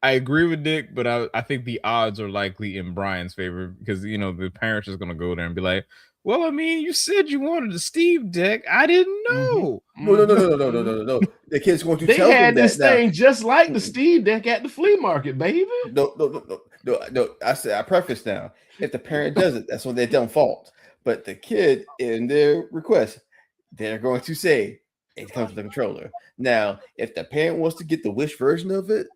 I agree with Nick, but I think the odds are likely in Brian's favor because the parents is gonna go there and be like, well, I mean, you said you wanted a Steam Deck. I didn't know. No. The kid's going to They tell had them this that thing just like the Steam Deck at the flea market, baby. No. I preface now. If the parent does it, that's on their dumb fault. But the kid, in their request, they're going to say it comes with the controller. Now, if the parent wants to get the Wish version of it,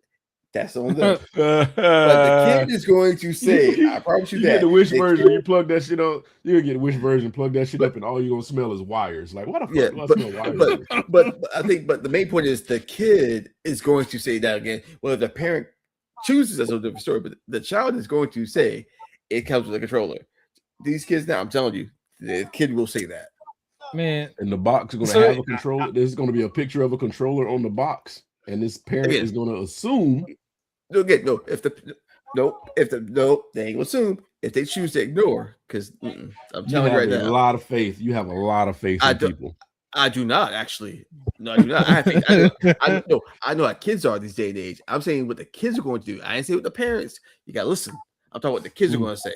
that's on them. But the kid is going to say, I promise you that. Get the Wish version, you plug that shit on. You get a Wish version, plug that shit up, and all you're gonna smell is wires. Like, what the fuck do I smell wires? But I think the main point is the kid is going to say that again. Well, the parent chooses, that's a different story, but the child is going to say it comes with a controller. These kids now, I'm telling you, the kid will say that. Man, and the box is going to have a controller. There's going to be a picture of a controller on the box, and this parent is going to assume. They ain't gonna assume if they choose to ignore, because I'm telling you right now, a lot of faith. You have a lot of faith in people. I do not actually. No, I do not. I know how kids are these day and age. I'm saying what the kids are going to do. I ain't saying what the parents. You gotta listen. I'm talking what the kids are going to say.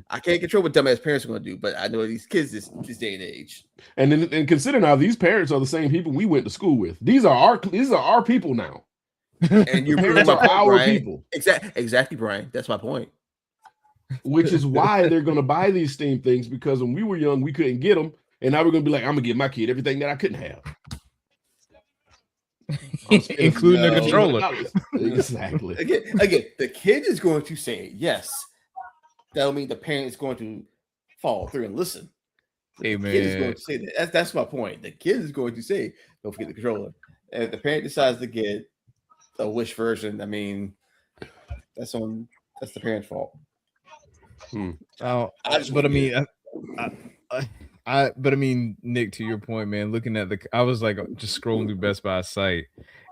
I can't control what dumbass parents are going to do, but I know these kids this day and age. And consider now, these parents are the same people we went to school with. These are our people now. And you're parents are our people. Exactly, Brian. That's my point. Which is why they're going to buy these Steam things, because when we were young, we couldn't get them, and now we're going to be like, I'm going to give my kid everything that I couldn't have. Including the controller. Exactly. Again, the kid is going to say yes. That'll mean the parent is going to follow through and listen. Hey, the kid is going to say that. That's my point. The kid is going to say, don't forget the controller. And if the parent decides to get a Wish version, I mean, that's the parent's fault. Oh, I just but I wouldn't mean, get but I mean, Nick, to your point, man, looking at I was like just scrolling through Best Buy site,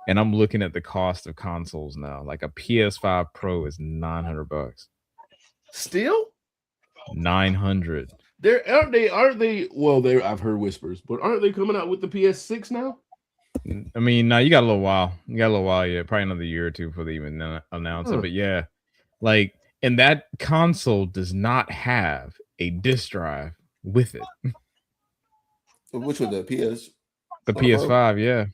and I'm looking at the cost of consoles now. Like a PS5 Pro is $900. Still, 900. aren't they? Well, I've heard whispers, but aren't they coming out with the PS6 now? I mean, now you got a little while. You got a little while yet, probably another year or two before they even announce it. But yeah, like, and that console does not have a disc drive with it. which one, the PS? The PS5, yeah.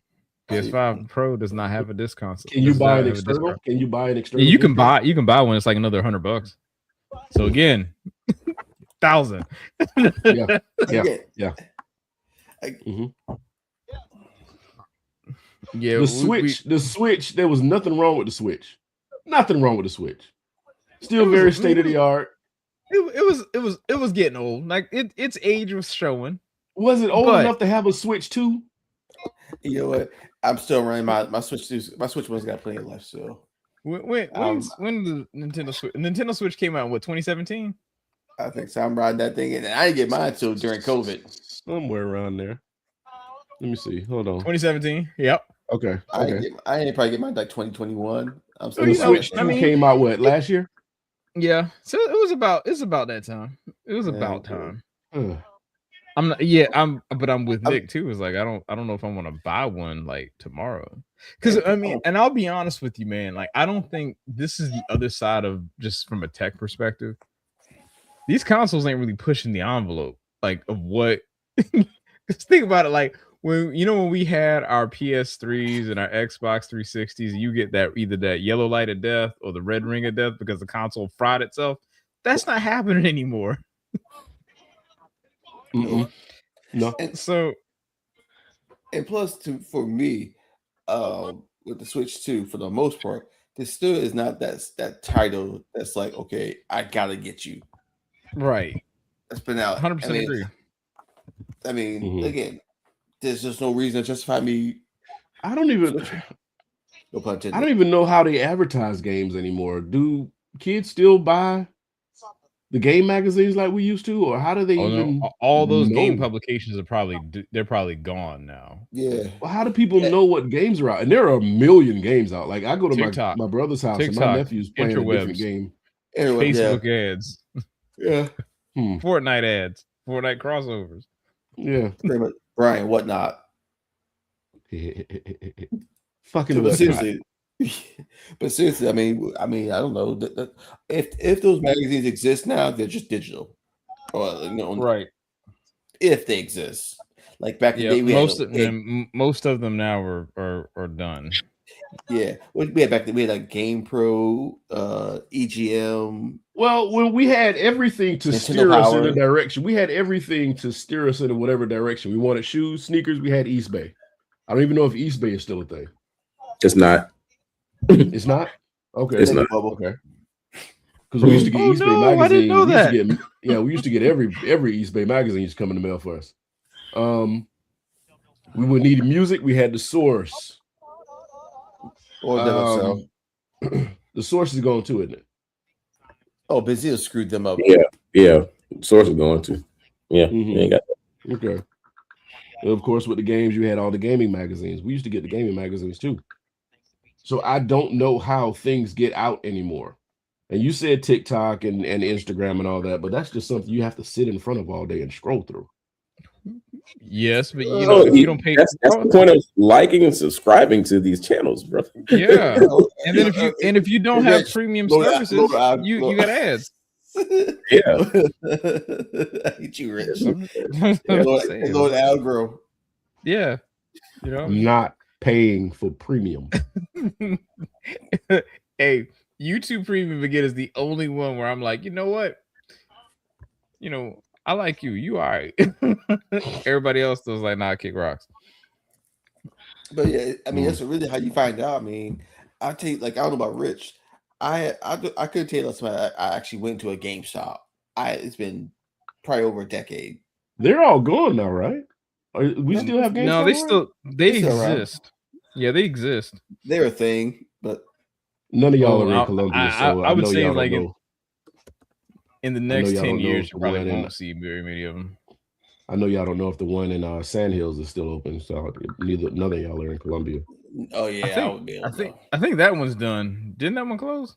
PS5 Pro does not have a disc console. Can you Does buy not an have a disc external? drive. Can you buy an external? Yeah, you can buy one. It's like another $100. So again, 1,000. Yeah. Yeah. Yeah, The Switch. There was nothing wrong with the Switch. Nothing wrong with the Switch. Still very state of the art. It was getting old. Like its age was showing. Was it old enough to have a Switch 2? You know what? I'm still running my Switch. My Switch one's got plenty left still. When the Nintendo Switch came out? What, 2017? I think so. I'm riding that thing, and I didn't get mine until during COVID. Somewhere around there. Let me see. Hold on. 2017. Yep. Okay. I didn't probably get mine like 2021. I'm So the Switch 2 came out what, last year? Yeah. So it's about that time. It was about time. I'm with Nick too. It's like I don't know if I want to buy one like tomorrow. Because I mean, and I'll be honest with you, man. Like, I don't think this is the other side of just from a tech perspective. These consoles ain't really pushing the envelope, like of what. Just think about it, like when we had our PS3s and our Xbox 360s, you get that either that yellow light of death or the red ring of death because the console fried itself. That's not happening anymore. No. And So, and plus, for me, with the Switch 2, for the most part, there still is not that title that's like, okay, I gotta get you. Right. That's been out. 100% agree. I mean, again, there's just no reason to justify me. I don't even know how they advertise games anymore. Do kids still buy the game magazines like we used to, or how do they even? No. All those know? game publications are probably gone now. Yeah. Well, how do people know what games are out? And there are a million games out. Like I go to TikTok, my brother's house TikTok, and my nephew's playing a different interwebs, game. Facebook ads, Fortnite ads, Fortnite crossovers. Yeah, Brian, whatnot. Fucking but seriously, I mean, I don't know if those magazines exist now, they're just digital, or right? If they exist, like back in the day, most of them now are done. Yeah, we had like Game Pro, EGM. Well, when we had everything to Nintendo steer us in Power. a direction, we had everything to steer us in whatever direction we wanted. Shoes, sneakers. We had East Bay. I don't even know if East Bay is still a thing. It's not. It's not. Okay, It's not. Okay. Because we used to get East Bay magazine. I didn't know that. We used to get every East Bay magazine used to come in the mail for us. We would need music. We had the Source. Or the Source is going to, isn't it? Oh, Bazille screwed them up. Yeah. Source is going to. Yeah, they ain't got that. Okay. And of course, with the games, you had all the gaming magazines. We used to get the gaming magazines too. So I don't know how things get out anymore. And you said TikTok and Instagram and all that, but that's just something you have to sit in front of all day and scroll through. Yes, but you don't pay. That's the point of liking and subscribing to these channels, bro. Yeah, and if you don't have premium services, you got ads. Yeah, I hate you, Rich. Saying. Lord Algro. Yeah, Not paying for premium. Hey, YouTube Premium again is the only one where I'm like, you know what? I like you. You all right. Everybody else was like, nah, kick rocks. But yeah, I mean, that's really how you find out. I mean, I tell you, like, I don't know about Rich. I couldn't tell you last time I actually went to a GameStop. It's been probably over a decade. They're all gone now, right? We still have GameStop? No, they exist. Yeah, they exist. They're a thing, but None of y'all Well, are in I- Columbia, I- so I would know say, y'all like, don't know. In the know next y'all 10 don't know years, if you the probably one in- won't see very many of them. I know y'all don't know if the one in Sandhills is still open. So none of y'all are in Columbia. oh yeah, I, think- would be able I to think know. I think that one's done. Didn't that one close?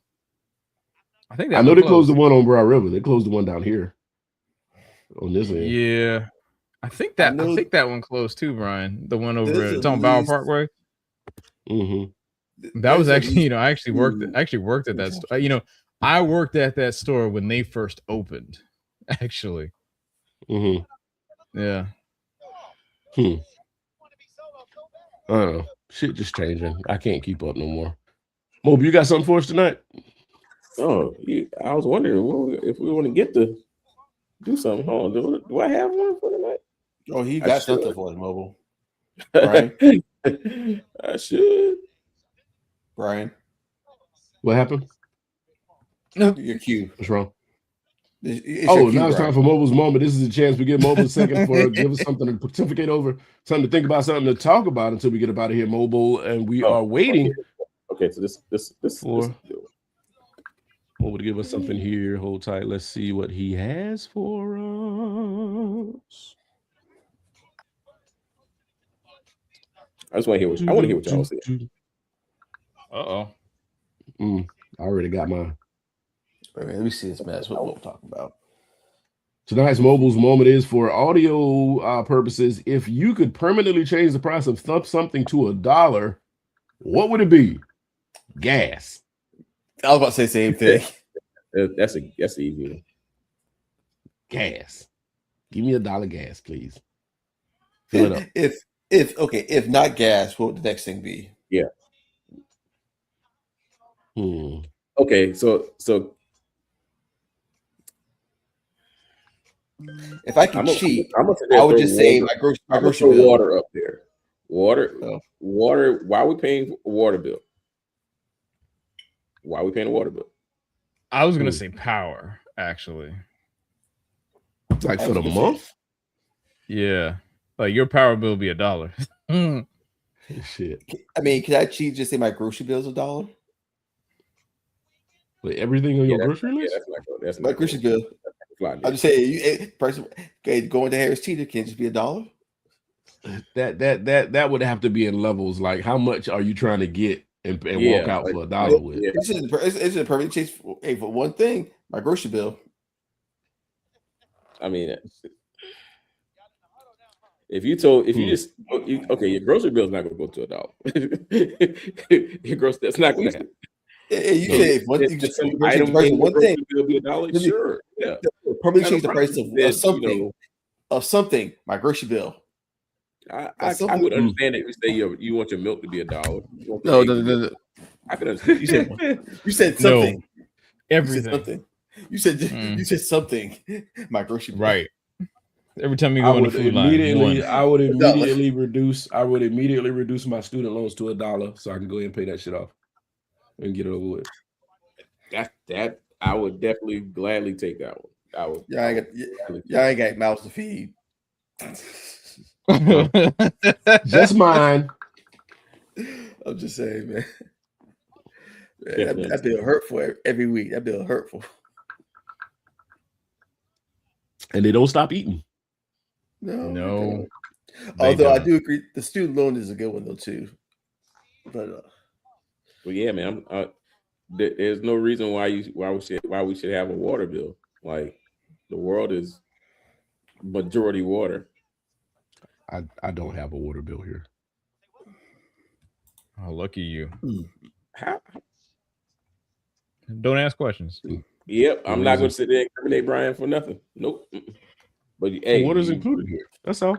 I think that I know one they closed the one on Broad River. They closed the one down here on this end. Yeah, I think I that know- one closed too, Brian. The one over There's at at Tom Bauer least- Parkway. Mm-hmm. That was There's at actually, least you know, I actually worked at that store. You know, I worked at that store when they first opened. Actually, Mm-hmm. yeah. I don't know. Shit just changing. I can't keep up no more. Mob, you got something for us tonight? Oh, I was wondering if we want to get to do something. Hold on, do I have one for tonight? Oh, he I got should. something for us, Mobile. Brian, I should. Brian, What happened? your cue. What's wrong? It's your Oh, cue, now it's Brian. time for Mobile's moment. This is a chance we give Mobile a second for give us something to pontificate over, something to think about, something to talk about until we get up out of here, Mobile. And we are waiting Okay, so this for Mobile to give us something here. Hold tight. Let's see what he has for us. I just want to hear what y'all say. Uh-oh. I already got mine. Wait, let me see this mess. What we're talking about? Tonight's Mobile's moment is for audio purposes. If you could permanently change the price of something to $1, what would it be? Gas. I was about to say the same thing. That's an easy one. Gas. Give me $1 gas, please. Fill it up. If not gas, what would the next thing be? Okay, so If I could cheat, I'm I would just say my grocery bill. water up there. Water. Oh. Water. Why are we paying a water bill? Why are we paying a water bill? I was gonna say power, actually. Like for the month? Yeah, like your power bill be $1. Shit. I mean, can I cheat? Just say my grocery bill is $1. With everything on your grocery list? That's My grocery bill. I'm just saying, going to Harris Teeter can't just be $1. That would have to be in levels. Like, how much are you trying to get and walk out for $1 with? Yeah. It's a perfect chase for one thing. My grocery bill. I mean, if you just your grocery bill is not going to go to $1. Your grocery, that's not going to happen. You say if one thing, just item one thing will be $1. Sure, yeah. Probably change the price of something. You know, Of something. My grocery bill. I would understand it. You say you want your milk to be $1. No. I could understand. You said something. Everything. You said something. My grocery bill. Right. Every time you go in the food line, I would immediately reduce my student loans to $1 so I can go ahead and pay that shit off and get it over with. That I would definitely gladly take that one. I would. I ain't got mouths to feed. Just mine. I'm just saying, man. That bill hurtful every week. That bill hurtful. And they don't stop eating. No. Although I do agree, the student loan is a good one though too. But well, yeah, man. There's no reason why we should have a water bill. Like, the world is majority water. I don't have a water bill here. Oh, lucky you. How? Don't ask questions. Yep, I'm not going to sit there and incriminate Brian for nothing. Nope. But hey, what is included here? That's all.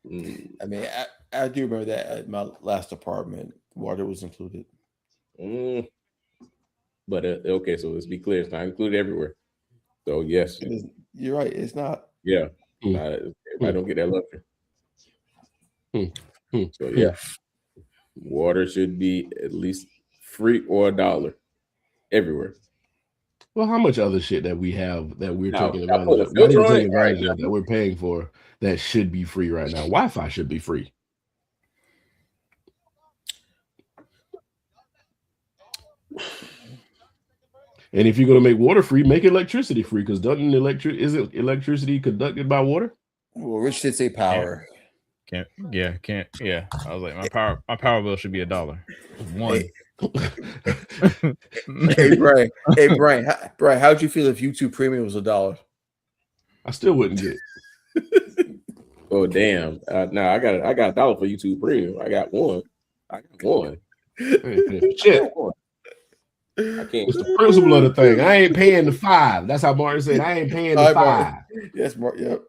I mean, I do remember that at my last apartment, water was included. But okay, so let's be clear, it's not included everywhere. So yes, you're right. It's not. Yeah, I don't get that luxury. So yeah, water should be at least free or $1 everywhere. Well, how much other shit that we have that we're taking I'll advantage put a of? filter on it, That we're paying for that should be free right now. Wi-Fi should be free. And if you're going to make water free, make electricity free, because isn't electricity conducted by water? Well, Rich did say power. Can't. Yeah. I was like, my power bill should be $1. One. Hey, Brian. Hey, Brian. Brian, how'd you feel if YouTube Premium was $1? I still wouldn't get. Oh damn! No, I got $1 for YouTube Premium. I got one. Shit. I can't. It's the principle of the thing. I ain't paying the $5. That's how Martin said. I ain't paying the $5. Yes, Mark. Yep.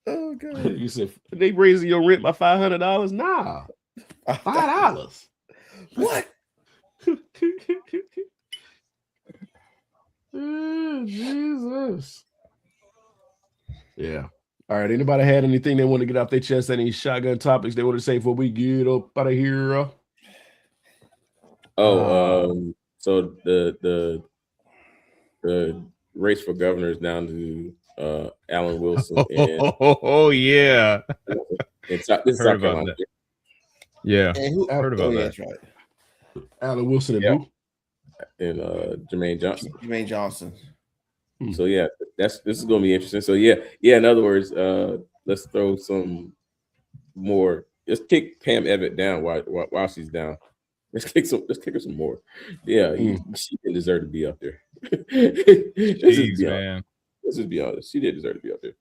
Oh god. You said they raising your rent by $500? Nah, $5. What? Jesus. Yeah. All right. Anybody had anything they want to get off their chest? Any shotgun topics they want to say before we get up out of here? So the race for governor is down to Alan Wilson. And, Yeah. this is Heard about that. Yeah. And who Heard about that. That's right. Alan Wilson and Yep. who? And Jermaine Johnson. Jermaine Johnson. So yeah, this is gonna be interesting. So yeah. In other words, let's throw some more. Let's kick Pam Ebbett down while she's down. Let's kick her some more. Yeah, she didn't deserve to be up there. Jeez, man. Let's just be honest. She did deserve to be up there.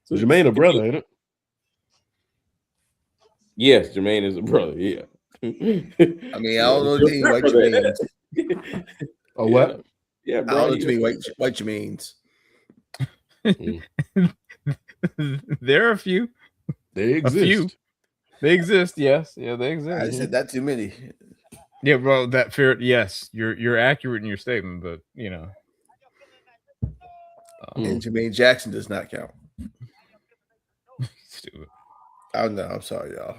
So Jermaine a brother, ain't it? Yes, Jermaine is a brother. Yeah. I mean, I don't know any white Jermaines. Oh, what? Yeah, I bro. don't know too many white Jermaines. There are a few. They exist. A few. They exist. Yes. Yeah, they exist. I said that too many. Yeah, bro. That fair. Yes, you're accurate in your statement, but you know. And Jermaine Jackson does not count. Stupid. Oh no, I'm sorry, y'all.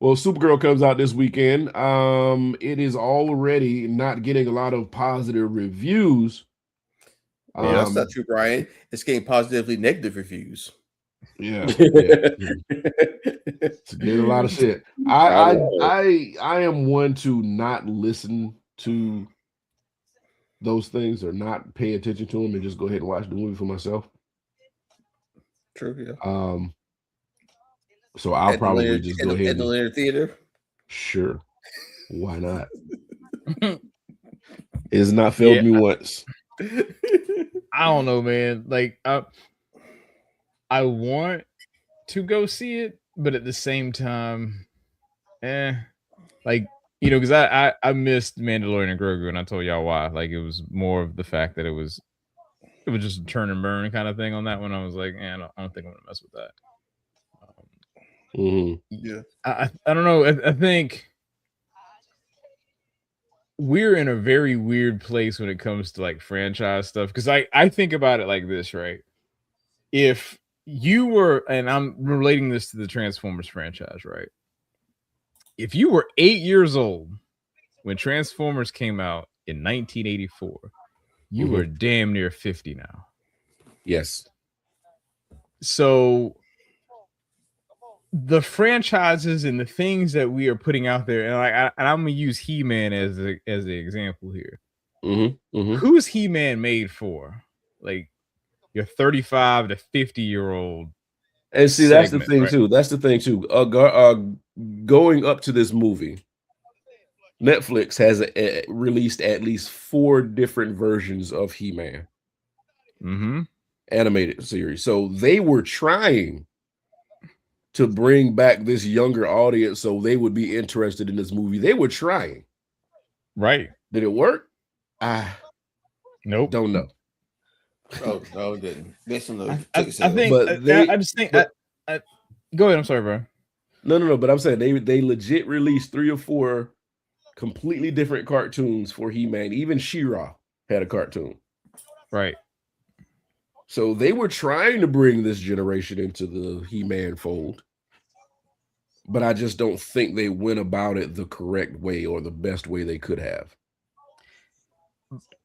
Well, Supergirl comes out this weekend. It is already not getting a lot of positive reviews. That's not true, Brian. It's getting positively negative reviews. Yeah. It's getting a lot of shit. I am one to not listen to those things or not pay attention to them and just go ahead and watch the movie for myself. True, yeah. So I'll probably just go ahead at the Leonard Theater. Sure. Why not? It's not failed me once. I don't know, man. Like I want to go see it, but at the same time, like, you know, because I missed Mandalorian and Grogu, and I told y'all why. Like, it was more of the fact that it was just a turn and burn kind of thing on that one. I was like, I don't think I'm gonna mess with that. Yeah, I don't know. I think we're in a very weird place when it comes to like franchise stuff, because I think about it like this, right? If you were, and I'm relating this to the Transformers franchise, right? If you were 8 years old when Transformers came out in 1984, you were damn near 50 now. Yes. So the franchises and the things that we are putting out there, and I'm gonna use He-Man as the example here. Who's He-Man made for? Like your 35 to 50-year-old. And see, that's the segment, thing right? too. That's the thing too. Going up to this movie, Netflix has released at least 4 different versions of He-Man animated series. So they were trying to bring back this younger audience so they would be interested in this movie. They were trying. Right. Did it work? Nope. Don't know. Oh no, it didn't. Based on the I think. I just think. Go ahead. I'm sorry, bro. No. But I'm saying they legit released 3 or 4 completely different cartoons for He-Man. Even She-Ra had a cartoon. Right. So they were trying to bring this generation into the He-Man fold. But I just don't think they went about it the correct way or the best way they could have.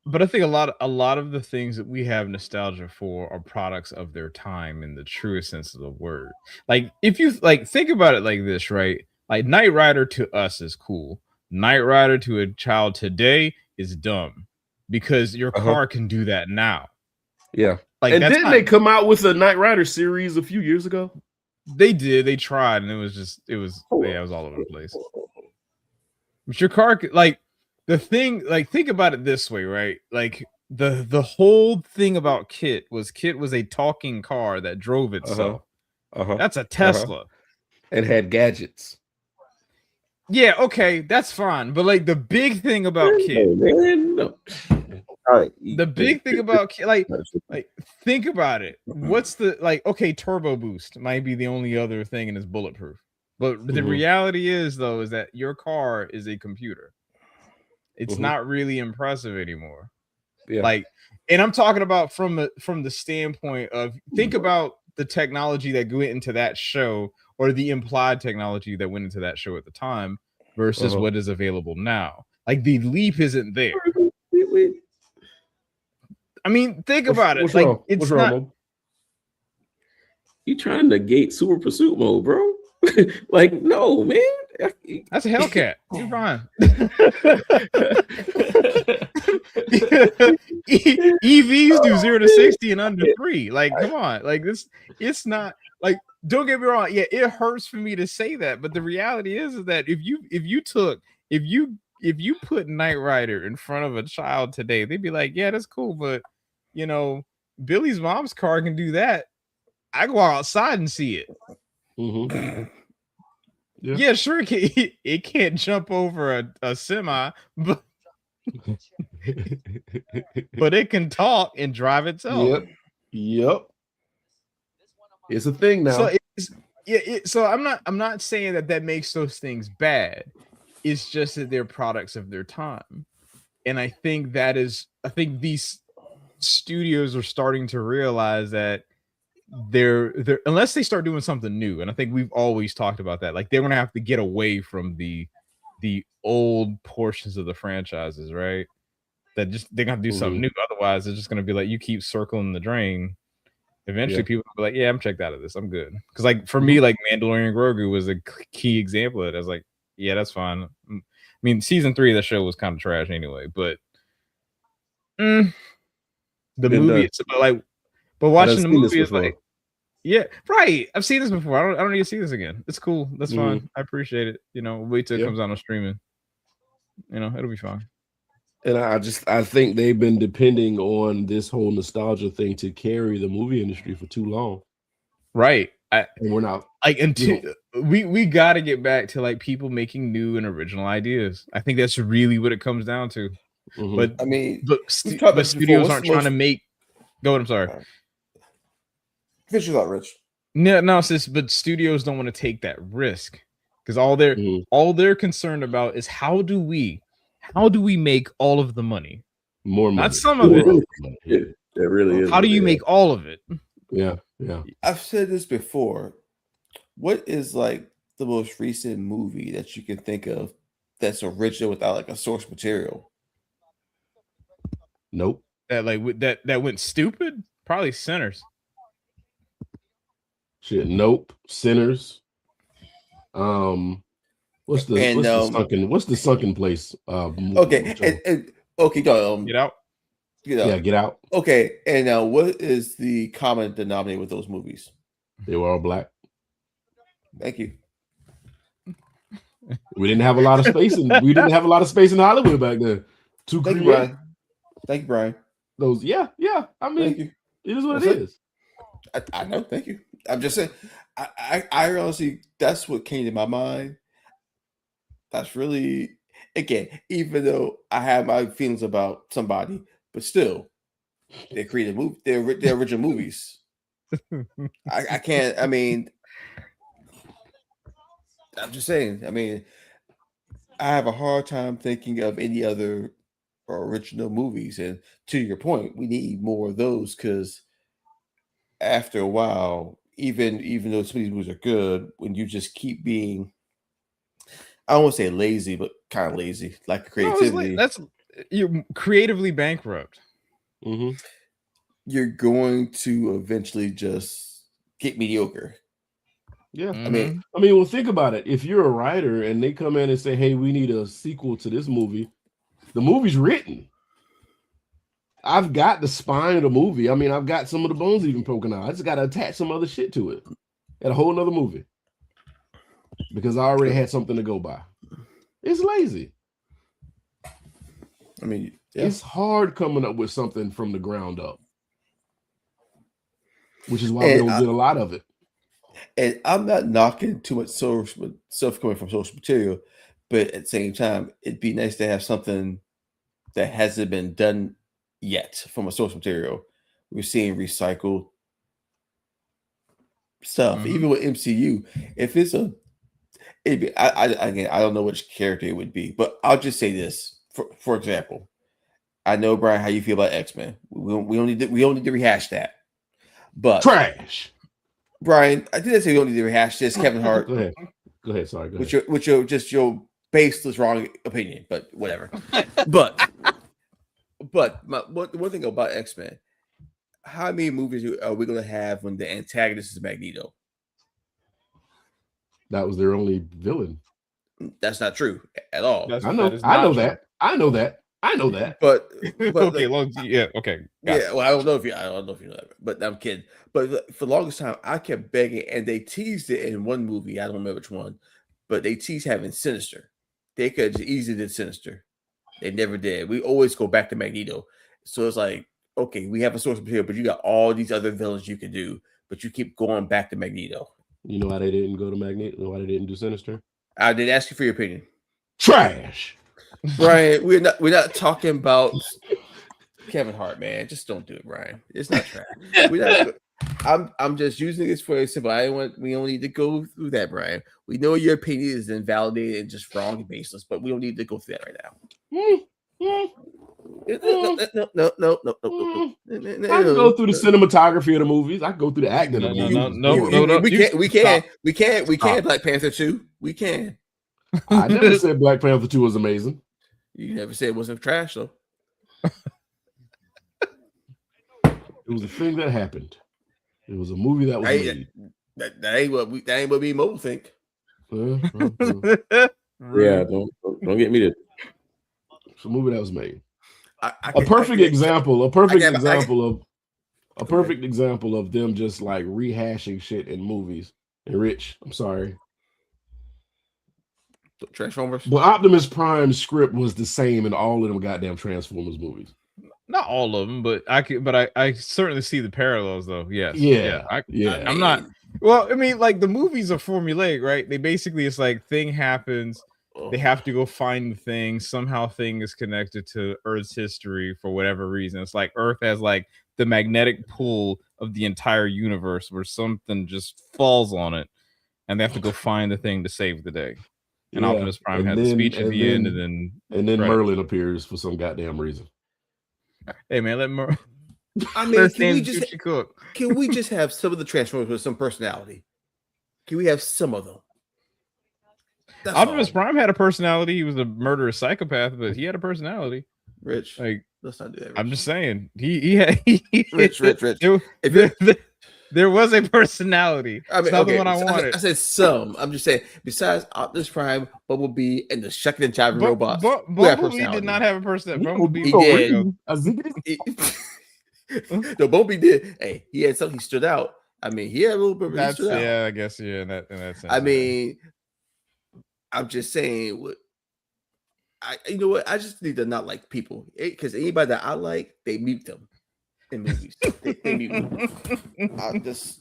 But I think a lot of the things that we have nostalgia for are products of their time in the truest sense of the word. Like, if you like think about it like this, right? Like Knight Rider to us is cool, Knight Rider to a child today is dumb because your car can do that now. Yeah. Like, And that's didn't not- they come out with a Knight Rider series a few years ago? They did. They tried, and it was all over the place. But your car, like the thing, like think about it this way, right? Like the whole thing about Kit was a talking car that drove itself. That's a Tesla. And had gadgets. Yeah, okay, that's fine. But like the big thing about Kit, the big thing about Kit, like think about it. What's the like? Okay, turbo boost might be the only other thing in his bulletproof. But the reality is, though, is that your car is a computer. It's not really impressive anymore. Yeah. Like, and I'm talking about from the standpoint of think about the technology that went into that show, or the implied technology that went into that show at the time, versus what is available now. Like the leap isn't there. I mean, think about it. What's like wrong? it's What's not. wrong, Mo? You trying to negate Super Pursuit mode, bro? Like, no, man. That's a Hellcat. You're fine. EVs do 0 to 60 in under 3. Like, come on. Like this, it's not like. Don't get me wrong. Yeah, it hurts for me to say that, but the reality is that if you put Knight Rider in front of a child today, they'd be like, "Yeah, that's cool," but you know, Billy's mom's car can do that. I go outside and see it. Yeah, sure. It can't jump over a semi, but but it can talk and drive itself. Yep. It's a thing now. So so I'm not saying that makes those things bad. It's just that they're products of their time, and I think these studios are starting to realize that they're unless they start doing something new, and I think we've always talked about that. Like they're gonna have to get away from the old portions of the franchises, right? That just they're gonna do something new. Otherwise, it's just gonna be like you keep circling the drain. Eventually, people will be like, "Yeah, I'm checked out of this. I'm good." Because, like, for me, like Mandalorian Grogu was a key example of it. I was like, "Yeah, that's fine." I mean, season 3 of that show was kind of trash anyway, but the movie, but watching the movie is like, yeah, right. I've seen this before. I don't need to see this again. It's cool. That's fine. I appreciate it. You know, wait till it comes out on streaming. You know, it'll be fine. And I think they've been depending on this whole nostalgia thing to carry the movie industry for too long. Right. And we're not like we got to get back to like people making new and original ideas. I think that's really what it comes down to. But I mean, but studios aren't trying to make. Go ahead. I'm sorry. Finish your thought, Rich. No, sis. But studios don't want to take that risk because all they're concerned about is how do we make all of the money? More money. Not some of it. It really is. How do you make all of it? Yeah. I've said this before. What is like the most recent movie that you can think of that's original without like a source material? Nope. That went stupid? Probably Sinners. Shit. Nope. Sinners. What's the sunken place? Okay, okay, go. Get Out. Yeah, Get Out. Okay, and what is the common denominator with those movies? They were all black. Thank you. We didn't have a lot of space, and we didn't have a lot of space in Hollywood back then. Thank you, Brian. Thank you, Brian. Those, yeah. I mean, Thank you. It is what it is. I know. Thank you. I'm just saying. I honestly, that's what came to my mind. That's really, again, even though I have my feelings about somebody, but still, they created movie, their original movies. I can't. I mean, I'm just saying. I mean, I have a hard time thinking of any other original movies. And to your point, we need more of those because after a while, even though some of these movies are good, when you just keep being, I don't want to say lazy, but kind of lazy, like the creativity. That's you're creatively bankrupt. Mm-hmm. You're going to eventually just get mediocre. Yeah. I mean, well, think about it. If you're a writer and they come in and say, "Hey, we need a sequel to this movie," the movie's written. I've got the spine of the movie. I mean, I've got some of the bones even poking out. I just got to attach some other shit to it, and a whole nother movie, because I already had something to go by. It's lazy. I mean, yeah. It's hard coming up with something from the ground up, which is why we don't get a lot of it. And I'm not knocking too much stuff coming from source material, but at the same time, it'd be nice to have something that hasn't been done yet from a source material. We're seeing recycled stuff, even with MCU. If it's again, I don't know which character it would be, but I'll just say this. For example, I know, Brian, how you feel about X-Men. We don't need to rehash that. But trash. Brian, I didn't say we don't need to rehash this. Kevin Hart. Go ahead. Sorry. Go ahead. Which your just your baseless wrong opinion, but whatever. but one thing about X-Men, how many movies are we going to have when the antagonist is Magneto? That was their only villain. That's not true at all. I know that. But okay, okay. Yeah, well, I don't know if you know that, but I'm kidding. But for the longest time, I kept begging, and they teased it in one movie. I don't remember which one, but they teased having Sinister. They could just easily did Sinister. They never did. We always go back to Magneto. So it's like, okay, we have a source material, but you got all these other villains you can do, but you keep going back to Magneto. You know why they didn't go to Magneto? Why they didn't do Sinister? I did ask you for your opinion. Trash. Brian, we're not talking about Kevin Hart, man. Just don't do it, Brian. It's not trash. I'm just using this for a simple. We don't need to go through that, Brian. We know your opinion is invalidated and just wrong and baseless, but we don't need to go through that right now. No. I can go through the cinematography of the movies. I can go through the acting of the movies. We can. Black Panther 2. We can. I never said Black Panther 2 was amazing. You never said it wasn't trash, though. It was a thing that happened. It was a movie that was made. That ain't what we mobile think. Yeah, don't get me to. It's a movie that was made. A perfect example of them just like rehashing shit in movies. And Rich, I'm sorry. Transformers. But Optimus Prime's script was the same in all of them goddamn Transformers movies. Not all of them, but I certainly see the parallels though. Yes. I'm not. Well, I mean, like the movies are formulaic, right? They basically, it's like thing happens. They have to go find the thing. Somehow thing is connected to Earth's history for whatever reason. It's like Earth has like the magnetic pull of the entire universe where something just falls on it and they have to go find the thing to save the day. And Optimus Prime had the speech at the end, and then Merlin appears for some goddamn reason. Hey man, let Merlin. I mean, can we just have some of the Transformers with some personality? Can we have some of them? Optimus Prime had a personality. He was a murderous psychopath, but he had a personality. Rich, like, let's not do that. Rich. I'm just saying, he had Rich. There was a personality. I mean, it's not the one I wanted. I said some. I'm just saying, besides Optimus Prime, Bumblebee, and the Shucking and Jiving robots, Bumblebee did not have a personality. Bumblebee did. No, Bumblebee did. Hey, he had something. He stood out. I mean, he had a little bit. Yeah, I guess. Yeah, in that sense. I mean, I'm just saying. You know what? I just need to not like people, because anybody that I like, they mute them in movies. they mute them. I just.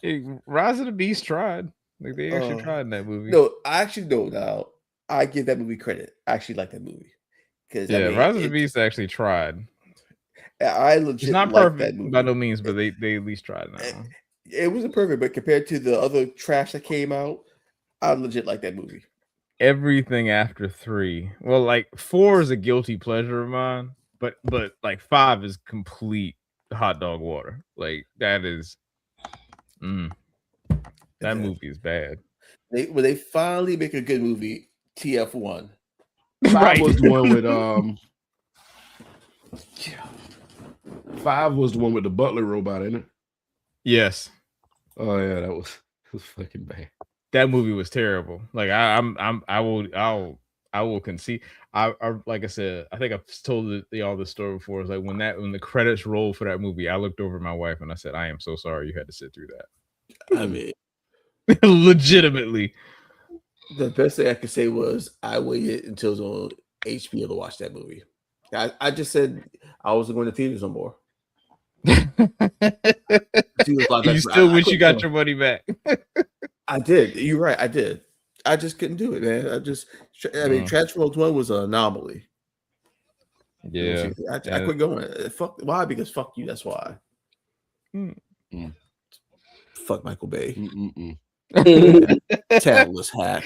Hey, Rise of the Beast tried. Like they actually tried in that movie. No, I actually don't. Now I give that movie credit. I actually like that movie because Rise of the Beast actually tried. I legit. It's not perfect by no means, but they at least tried. Now. It wasn't perfect, but compared to the other trash that came out, I legit like that movie. Everything after 3, well, like 4 is a guilty pleasure of mine, but like 5 is complete hot dog water. Like that is, that movie is bad. When they finally make a good movie, TF1. 5 was the one with 5 was the one with the Butler robot in it. Yes. Oh yeah, that was. was fucking bad. That movie was terrible. Like I will concede. I like I said, I think I've told y'all the story before. It's like when the credits rolled for that movie, I looked over at my wife and I said, "I am so sorry you had to sit through that." I mean, Legitimately. the best thing I could say was I waited until it was on HBO to watch that movie. I just said I wasn't going to theaters no more. You still wish you got your money back. I did. You're right. I did. I just couldn't do it, man. I mean, Transformers 1 was an anomaly. Yeah. I quit going. Fuck. Why? Because fuck you. That's why. Fuck Michael Bay. Talentless hack.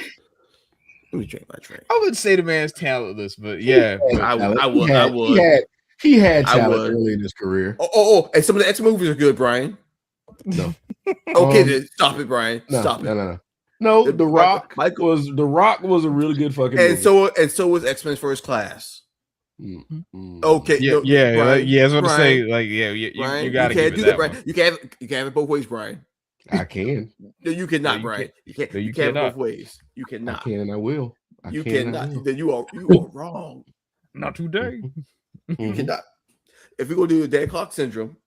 Let me drink my drink. I would say the man's talentless, but yeah. I would. He had talent early in his career. Oh, and some of the X movies are good, Brian. No. Okay, then stop it, Brian. Stop it. No, The Rock was a really good fucking movie. So was X-Men First Class. Okay, Yeah, Brian, I was going to say, Brian, like, yeah, Brian, you got to can't give do it that, Brian. You can't have it both ways, Brian. I can. No, you cannot, you Brian. You can't. No, you you can't have it cannot. both ways. You cannot. I can and I will. You cannot. Then you are wrong. Not today. You cannot. If we're gonna do a dead clock syndrome,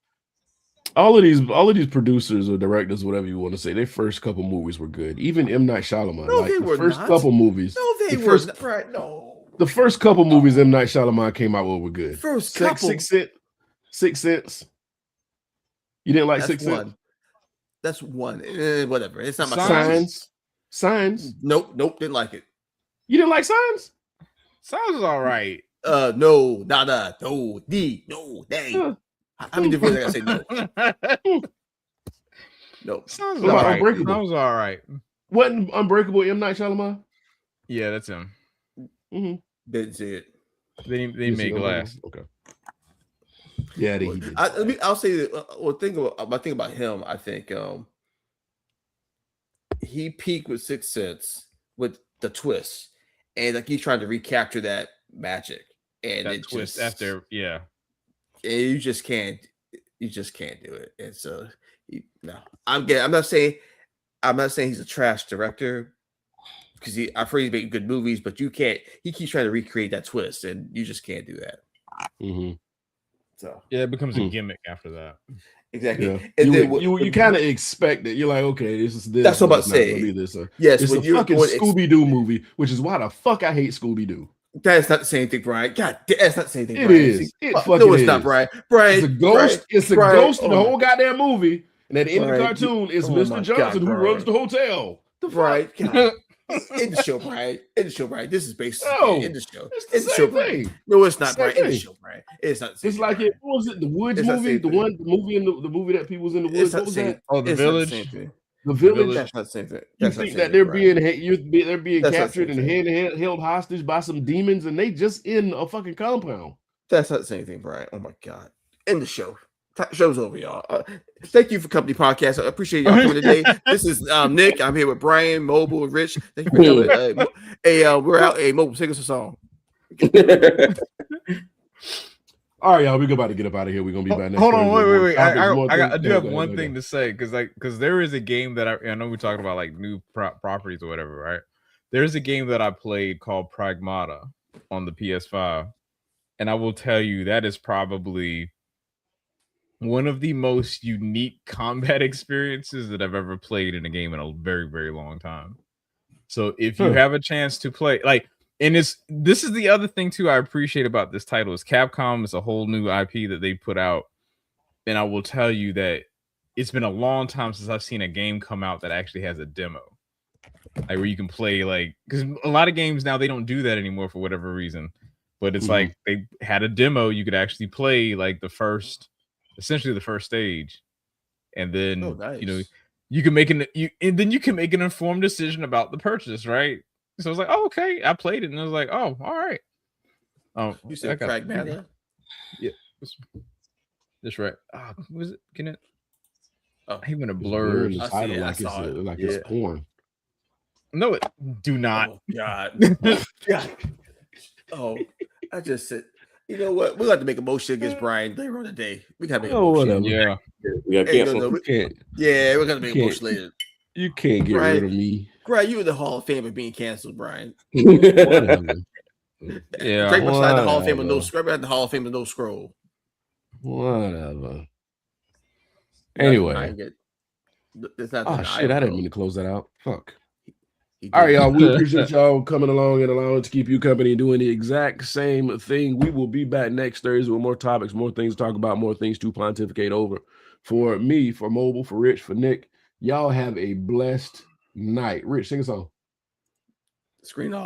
all of these producers or directors, whatever you want to say, their first couple movies were good. Even M. Night Shyamalan. No, like they the were first not. couple movies. No, they the were first, not. Right? No. The first couple movies M. Night Shyamalan came out with were good. First couple. Six Sense. You didn't like That's Six one. Sense? That's one. Whatever. It's not my Signs. Nope. Didn't like it. You didn't like Signs? Sounds all right. No, nada, no, they. Huh. How many different ways I say no? No. Sounds What all about right. Unbreakable? Sounds all right. Wasn't Unbreakable M. Night Shyamalan? Yeah, that's him. Mm-hmm. Didn't see it. They made Glass. Okay. Yeah, he did. I'll say that. My thing about him, I think he peaked with Sixth Sense with the twist, and like he's trying to recapture that magic, and That twist after, yeah. And you just can't do it. And so, no, I'm not saying he's a trash director because I've heard he's making good movies, but you can't. He keeps trying to recreate that twist, and you just can't do that. Mm-hmm. So yeah, it becomes a gimmick after that. Exactly. Yeah. And you kind of expect it. You're like, okay, this is this. That's what I'm about to say. Yes, it's a fucking Scooby-Doo movie, which is why the fuck I hate Scooby-Doo. That's not the same thing, Brian. God, that's not the same thing. It Brian. is. No, it's not, Brian. Brian, it's a ghost. It's a ghost in the whole goddamn movie. And at the end of the Brian, cartoon, it's Mr. Johnson who runs the hotel. Right. In the show, Brian. In the show, Brian. This is based in the show. It's the same thing. No, it's not, Brian. In the show, Brian. It's not. It's like it was it the Woods movie, the movie that people was in the woods. What was that? Oh, The Village. The Village. That's not the same thing. You think that they're being captured and held hostage by some demons, and they just in a fucking compound. That's not the same thing, Brian. Oh my god. In the show. Show's over, y'all. Thank you for Company Podcast. I appreciate y'all coming today. This is Nick. I'm here with Brian, Mobile, and Rich. Thank you for coming. We're out. Hey, Mobile, sing us a song. All right, y'all. We're about to get up out of here. We're gonna be back next. Hold on, wait. I do have go one ahead. thing to say because there is a game that I know we're talking about like new properties or whatever, right? There's a game that I played called Pragmata on the PS5, and I will tell you that is probably one of the most unique combat experiences that I've ever played in a game in a very, very long time. So if you have a chance to play, like, and this is the other thing too I appreciate about this title is Capcom is a whole new IP that they put out, and I will tell you that it's been a long time since I've seen a game come out that actually has a demo, like where you can play, like, because a lot of games now they don't do that anymore for whatever reason, but it's like they had a demo you could actually play like essentially the first stage, and then you can make and then you can make an informed decision about the purchase, right? So I was like, oh, okay. I played it and I was like, oh, all right. You said Pragmata? Yeah. That's right. Was it? Can it? Oh, I hate when it blurs. It's porn. No, it do not. Oh, God. God. Oh, I just said, you know what? We'll have to make a motion against Brian later on the day. We gotta make a motion. Yeah. We got canceled. Yeah, we're gonna make a motion later. You can't get Right. rid of me. Brian, you in the Hall of Fame of being canceled, Brian. Whatever. Yeah. Drake beside the Hall of Fame with no whatever. scrub at the Hall of Fame with no scroll. Whatever. Not Anyway. denying it. It's not Oh denying shit, I it, didn't though. mean to close that out. Fuck. He All right, did. y'all. We appreciate y'all coming along and allowing us to keep you company and doing the exact same thing. We will be back next Thursday with more topics, more things to talk about, more things to pontificate over. For me, for Mobile, for Rich, for Nick, y'all have a blessed night. Rich, sing a song. Screen off.